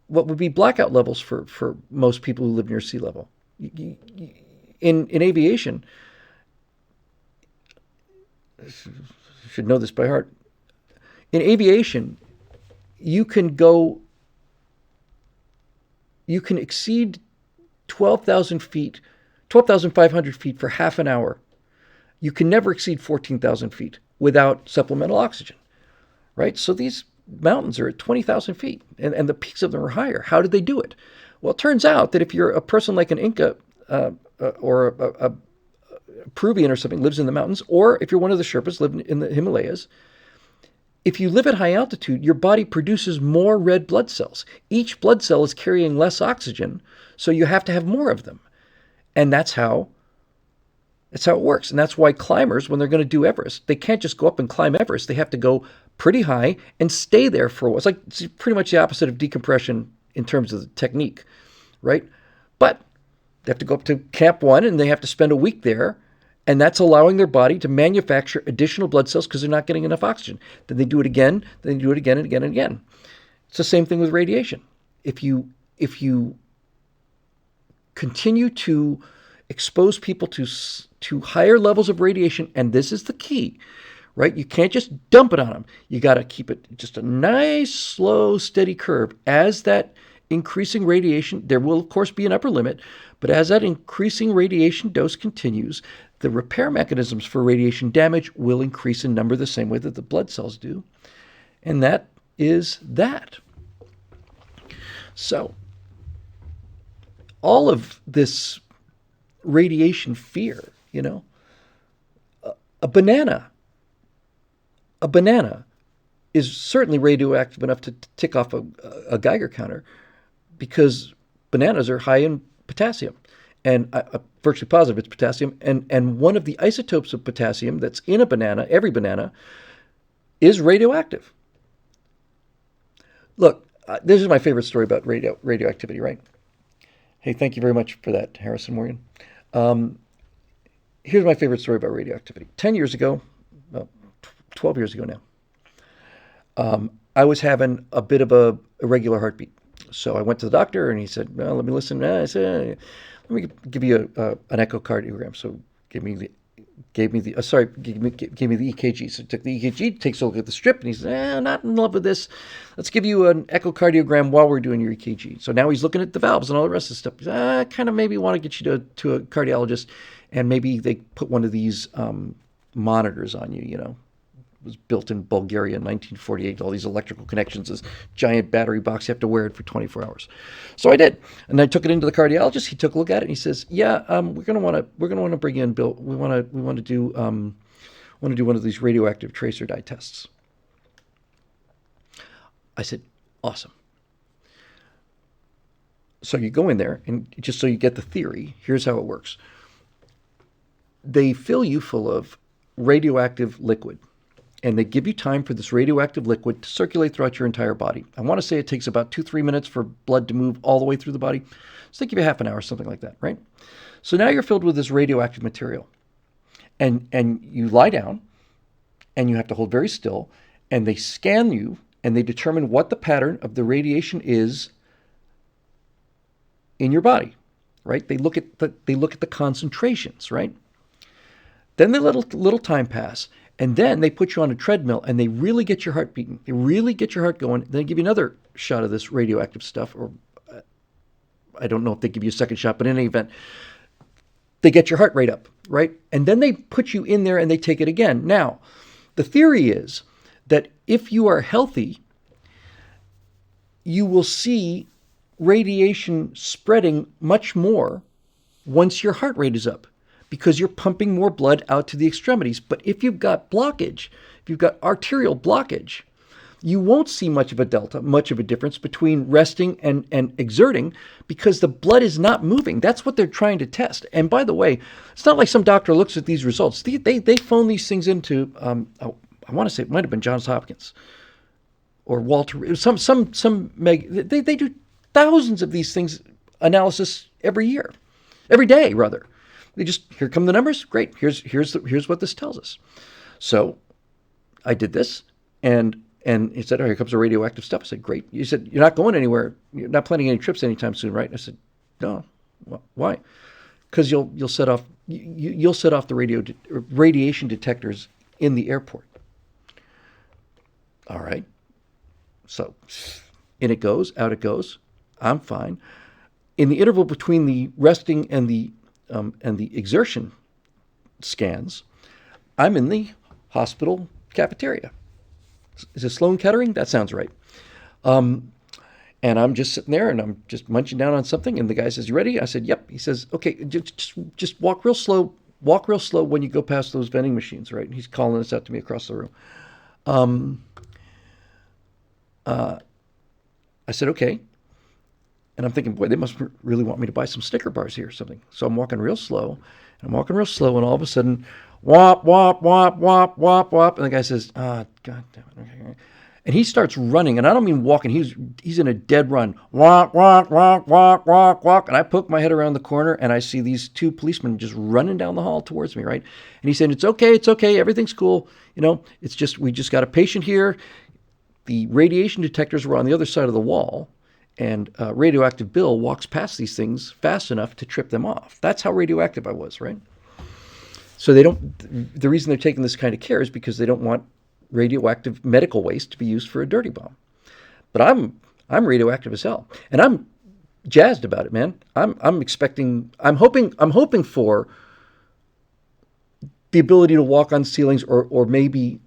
what would be blackout levels for most people who live near sea level. In aviation, I should know this by heart. In aviation, you can exceed 12,000 feet, 12,500 feet for half an hour. You can never exceed 14,000 feet without supplemental oxygen, right? So these mountains are at 20,000 feet, and the peaks of them are higher. How did they do it? Well, it turns out that if you're a person like an Inca or a Peruvian or something, lives in the mountains, or if you're one of the Sherpas, live in the Himalayas, if you live at high altitude, your body produces more red blood cells. Each blood cell is carrying less oxygen, so you have to have more of them. And that's how it works. And that's why climbers, when they're going to do Everest, they can't just go up and climb Everest. They have to go pretty high and stay there for a while. It's pretty much the opposite of decompression in terms of the technique, right? But They have to go up to Camp 1 and they have to spend a week there. And that's allowing their body to manufacture additional blood cells because they're not getting enough oxygen. Then they do it again, then they do it again and again and again. It's the same thing with radiation. If you continue to expose people to higher levels of radiation, and this is the key, right? You can't just dump it on them. You got to keep it just a nice, slow, steady curve. As that increasing radiation, there will of course be an upper limit, but as that increasing radiation dose continues, the repair mechanisms for radiation damage will increase in number the same way that the blood cells do. And that is that. So, all of this radiation fear, a banana is certainly radioactive enough to tick off a Geiger counter because bananas are high in potassium. And I'm virtually positive it's potassium. And one of the isotopes of potassium that's in a banana, every banana, is radioactive. Look, this is my favorite story about radioactivity, right? Hey, thank you very much for that, Harrison Morgan. Here's my favorite story about radioactivity. 10 years ago, well, 12 years ago now, I was having a bit of a irregular heartbeat. So I went to the doctor and he said, well, let me listen. I said, let me give you an echocardiogram. So gave me the EKG. So he took the EKG, takes a look at the strip, and he says, not in love with this. Let's give you an echocardiogram while we're doing your EKG. So now he's looking at the valves and all the rest of the stuff. He says, I kind of maybe want to get you to a cardiologist, and maybe they put one of these monitors on you, It was built in Bulgaria in 1948. All these electrical connections, this giant battery box. You have to wear it for 24 hours. So I did, and I took it into the cardiologist. He took a look at it, and he says, "Yeah, we're gonna want to bring you in, Bill. We want to do one of these radioactive tracer dye tests." I said, "Awesome." So you go in there, and just so you get the theory, here's how it works. They fill you full of radioactive liquid. And they give you time for this radioactive liquid to circulate throughout your entire body. I want to say it takes about 2-3 minutes for blood to move all the way through the body. So they give you half an hour, something like that, right? So now you're filled with this radioactive material. And you lie down, and you have to hold very still, and they scan you, and they determine what the pattern of the radiation is in your body, right? They look at the concentrations, right? Then they let a little time pass. And then they put you on a treadmill and they really get your heart beating. They really get your heart going. Then they give you another shot of this radioactive stuff, or I don't know if they give you a second shot, but in any event, they get your heart rate up, right? And then they put you in there and they take it again. Now, the theory is that if you are healthy, you will see radiation spreading much more once your heart rate is up, because you're pumping more blood out to the extremities. But if you've got blockage, if you've got arterial blockage, you won't see much of a delta, much of a difference between resting and exerting, because the blood is not moving. That's what they're trying to test. And by the way, it's not like some doctor looks at these results. They phone these things into, I want to say it might have been Johns Hopkins or Walter. They do thousands of these things, analysis every day rather. They just, here come the numbers. Great. Here's what this tells us. So I did this, and he said, "Oh, here comes the radioactive stuff." I said, "Great." He said, "You're not going anywhere. You're not planning any trips anytime soon, right?" I said, "No." Why? Because you'll set off the radiation detectors in the airport. All right. So in it goes, out it goes. I'm fine. In the interval between the resting and the exertion scans, I'm in the hospital cafeteria. Is it Sloan Kettering? That sounds right. And I'm just sitting there and I'm just munching down on something. And the guy says, "You ready?" I said, "Yep." He says, "Okay, just walk real slow. Walk real slow when you go past those vending machines," right? And he's calling this out to me across the room. I said, "Okay." And I'm thinking, boy, they must really want me to buy some Snicker bars here or something. So I'm walking real slow. And all of a sudden, whop, whop, whop, whop, whop, whop. And the guy says, God damn it. Okay. And he starts running, and I don't mean walking. He's in a dead run. Walk, walk, walk, walk, walk, walk. And I poke my head around the corner, and I see these two policemen just running down the hall towards me, right? And he said, it's okay, everything's cool. It's just, we just got a patient here. The radiation detectors were on the other side of the wall, and Radioactive Bill walks past these things fast enough to trip them off. That's how radioactive I was, right? So the reason they're taking this kind of care is because they don't want radioactive medical waste to be used for a dirty bomb. But I'm radioactive as hell, and I'm jazzed about it, man. I'm hoping for the ability to walk on ceilings, or maybe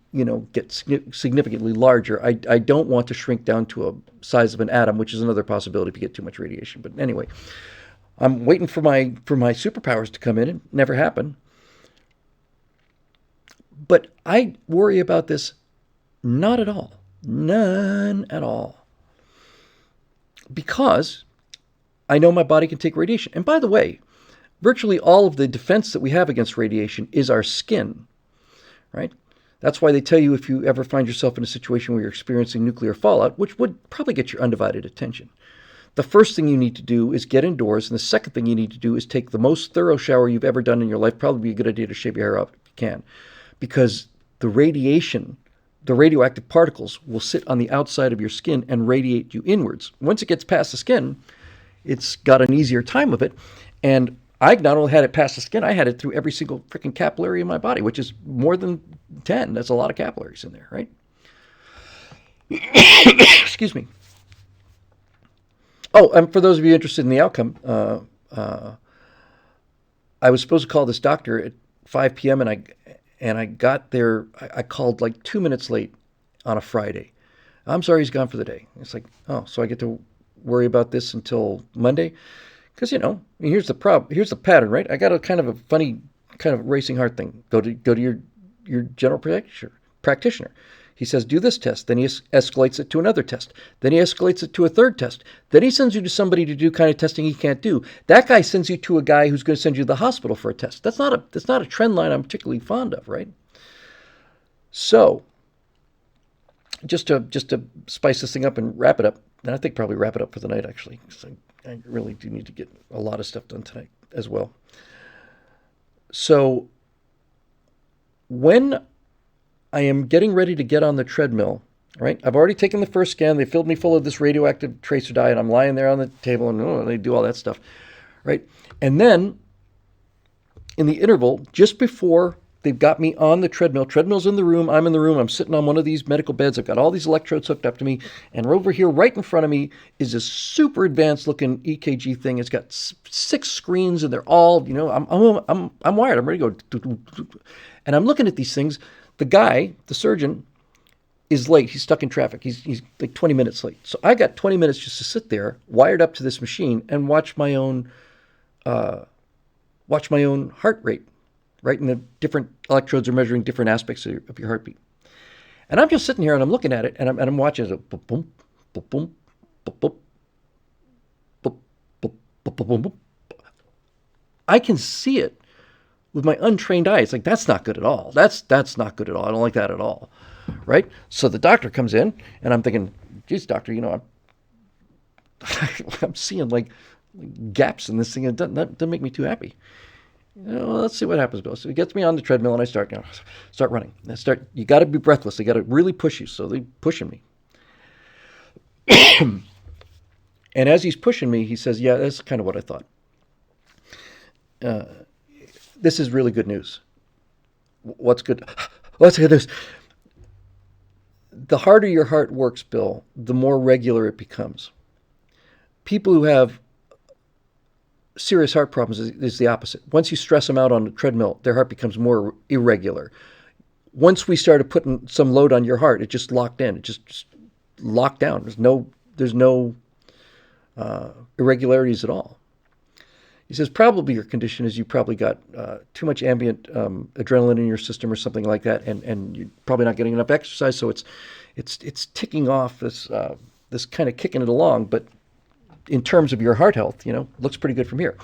get significantly larger. I don't want to shrink down to a size of an atom, which is another possibility if you get too much radiation. But anyway, I'm waiting for my superpowers to come in. It never happened. But I worry about this not at all. None at all. Because I know my body can take radiation. And by the way, virtually all of the defense that we have against radiation is our skin, right? That's why they tell you if you ever find yourself in a situation where you're experiencing nuclear fallout, which would probably get your undivided attention, the first thing you need to do is get indoors, and the second thing you need to do is take the most thorough shower you've ever done in your life. Probably be a good idea to shave your hair off if you can, because the radiation, the radioactive particles will sit on the outside of your skin and radiate you inwards. Once it gets past the skin, it's got an easier time of it. And I not only had it past the skin, I had it through every single freaking capillary in my body, which is more than 10. That's a lot of capillaries in there, right? Excuse me. Oh, and for those of you interested in the outcome, I was supposed to call this doctor at 5 p.m. and I got there. I called like 2 minutes late on a Friday. I'm sorry, he's gone for the day. It's like, oh, so I get to worry about this until Monday? Because, here's the problem. Here's the pattern, right? I got a kind of a funny kind of racing heart thing. Go to your general practitioner. He says, do this test. Then he escalates it to another test. Then he escalates it to a third test. Then he sends you to somebody to do kind of testing he can't do. That guy sends you to a guy who's going to send you to the hospital for a test. That's not a trend line I'm particularly fond of, right? So, just to spice this thing up and wrap it up, and I think probably wrap it up for the night, actually, because I really do need to get a lot of stuff done tonight as well. So, when I am getting ready to get on the treadmill, right? I've already taken the first scan. They filled me full of this radioactive tracer dye, and I'm lying there on the table, and they do all that stuff, right? And then, in the interval, just before they've got me on the treadmill, treadmill's in the room, I'm in the room, I'm sitting on one of these medical beds, I've got all these electrodes hooked up to me, and over here, right in front of me, is this super advanced looking EKG thing. It's got 6 screens, and they're all, I'm wired, I'm ready to go. And I'm looking at these things. The guy, the surgeon, is late. He's stuck in traffic. He's like 20 minutes late. So I got 20 minutes just to sit there, wired up to this machine, and watch my own heart rate, right? And the different electrodes are measuring different aspects of your heartbeat. And I'm just sitting here and I'm looking at it, and I'm watching it. Boop, boom, boop, boom, boop, boop, boop, boop, boop, boop, boop. I can see it with my untrained eye. It's like, that's not good at all. That's not good at all. I don't like that at all, right? So the doctor comes in, and I'm thinking, geez, doctor, I'm seeing like gaps in this thing. It doesn't make me too happy. Let's see what happens, Bill. So he gets me on the treadmill, and I start running. You got to be breathless. They got to really push you. So they're pushing me. And as he's pushing me, he says, yeah, that's kind of what I thought. This is really good news. What's good? What's good news? The harder your heart works, Bill, the more regular it becomes. People who have serious heart problems is the opposite. Once you stress them out on the treadmill, their heart becomes more irregular. Once we started putting some load on your heart, it just locked in. It just locked down. There's no irregularities at all. He says probably your condition is you probably got too much ambient adrenaline in your system or something like that, and you're probably not getting enough exercise. So it's ticking off this kind of kicking it along. But in terms of your heart health, looks pretty good from here.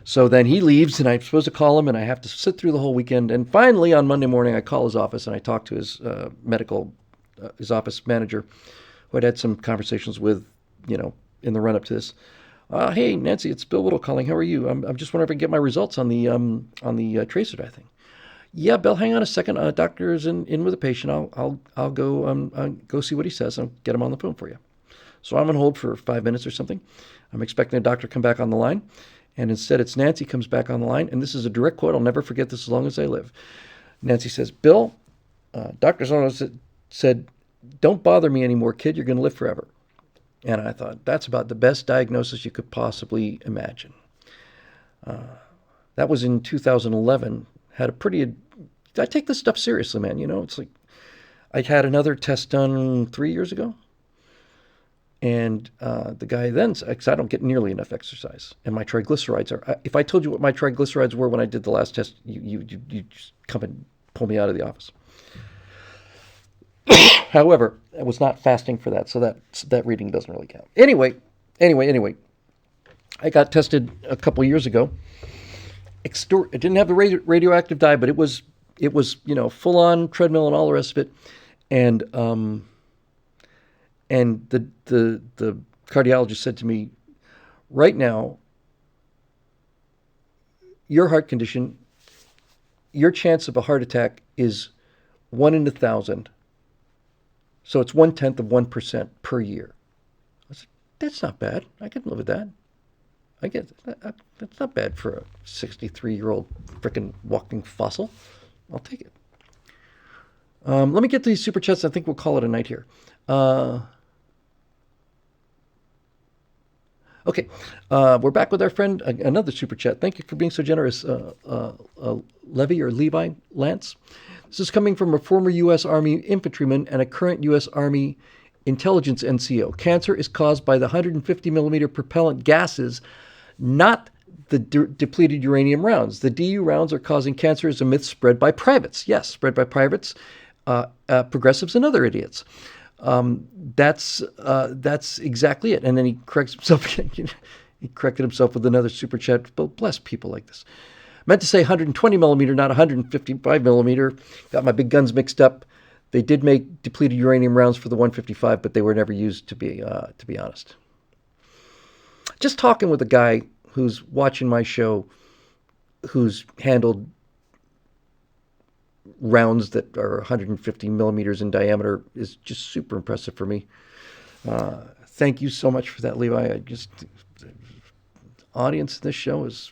So then he leaves, and I'm supposed to call him, and I have to sit through the whole weekend. And finally, on Monday morning, I call his office and I talk to his medical his office manager, who I'd had some conversations with, in the run up to this. Hey, Nancy, it's Bill Whittle calling. How are you? I'm just wondering if I can get my results on the tracer dye thing. Yeah, Bill, hang on a second. Doctor's in with a patient. I'll go see what he says and get him on the phone for you. So I'm on hold for 5 minutes or something. I'm expecting a doctor to come back on the line, and instead it's Nancy comes back on the line, and this is a direct quote. I'll never forget this as long as I live. Nancy says, Bill, Dr. Zono said, don't bother me anymore, kid. You're going to live forever. And I thought, that's about the best diagnosis you could possibly imagine. That was in 2011. I take this stuff seriously, man. It's like I had another test done 3 years ago. And the guy then, because I don't get nearly enough exercise, and my triglycerides are, if I told you what my triglycerides were when I did the last test, you just come and pull me out of the office. However, I was not fasting for that, so that reading doesn't really count. Anyway, I got tested a couple years ago. It didn't have the radioactive dye, but it was full on treadmill and all the rest of it, and the cardiologist said to me, right now, your heart condition, your chance of a heart attack is 1 in 1,000. So it's 0.1% per year. I said, that's not bad. I can live with that. I get that. That's not bad for a 63-year-old frickin' walking fossil. I'll take it. Let me get these super chats. I think we'll call it a night here. Okay, we're back with our friend, another super chat. Thank you for being so generous, Levi Lance. This is coming from a former U.S. Army infantryman and a current U.S. Army intelligence NCO. Cancer is caused by the 150 millimeter propellant gases, not the depleted uranium rounds. The DU rounds are causing cancer is a myth spread by privates. Yes, spread by privates, progressives, and other idiots. That's exactly it. And then he corrects himself again. He corrected himself with another super chat. But bless people like this. Meant to say 120 millimeter, not 155 millimeter. Got my big guns mixed up. They did make depleted uranium rounds for the 155, but they were never used, to be honest. Just talking with a guy who's watching my show, who's handled rounds that are 150 millimeters in diameter, is just super impressive for me. Thank you so much for that, Levi. The audience in this show is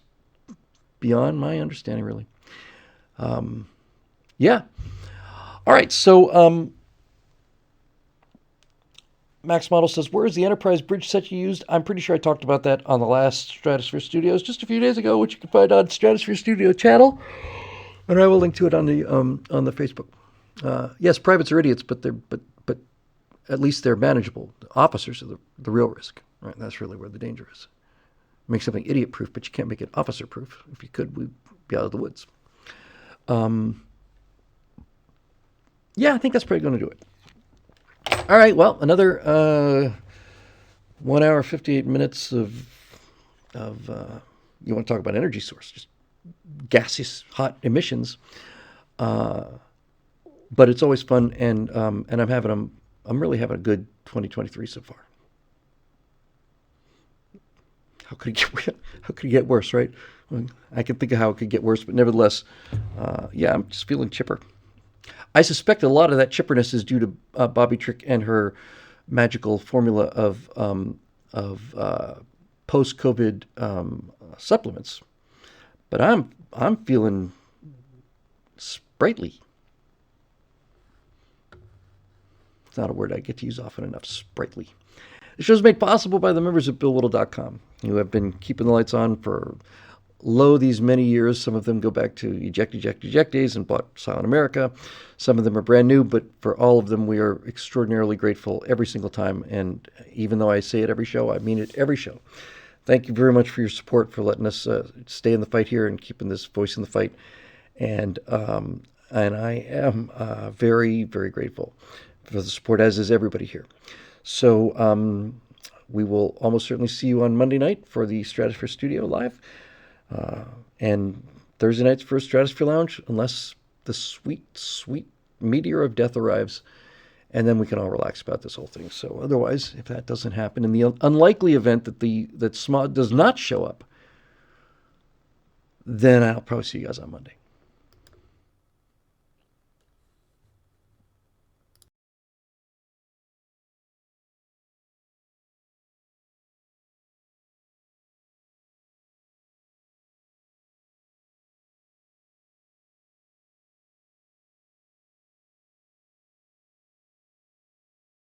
beyond my understanding, really. Yeah. All right, so Max Model says, where is the Enterprise bridge set you used? I'm pretty sure I talked about that on the last Stratosphere Studios just a few days ago, which you can find on Stratosphere Studio channel. And I will link to it on the Facebook. Yes, privates are idiots, but at least they're manageable. The officers are the real risk. Right? That's really where the danger is. Make something idiot-proof, but you can't make it officer-proof. If you could, we'd be out of the woods. Yeah, I think that's probably going to do it. All right, well, another 1 hour, 58 minutes of you want to talk about energy source, just gaseous, hot emissions. But it's always fun, and I'm really having a good 2023 so far. How could it get worse, right? Well, I can think of how it could get worse, but nevertheless, yeah, I'm just feeling chipper. I suspect a lot of that chipperness is due to Bobby Trick and her magical formula of post-COVID supplements. But I'm feeling sprightly. It's not a word I get to use often enough. Sprightly. The show is made possible by the members of BillWhittle.com, who have been keeping the lights on for these many years. Some of them go back to eject days and bought Silent America. Some of them are brand new, but for all of them, we are extraordinarily grateful every single time. And even though I say it every show, I mean it every show. Thank you very much for your support, for letting us stay in the fight here and keeping this voice in the fight. And I am very, very grateful for the support, as is everybody here. So we will almost certainly see you on Monday night for the Stratosphere Studio live. And Thursday nights for Stratosphere Lounge, unless the sweet, sweet meteor of death arrives and then we can all relax about this whole thing. So otherwise, if that doesn't happen, in the unlikely event that that Smog does not show up, then I'll probably see you guys on Monday.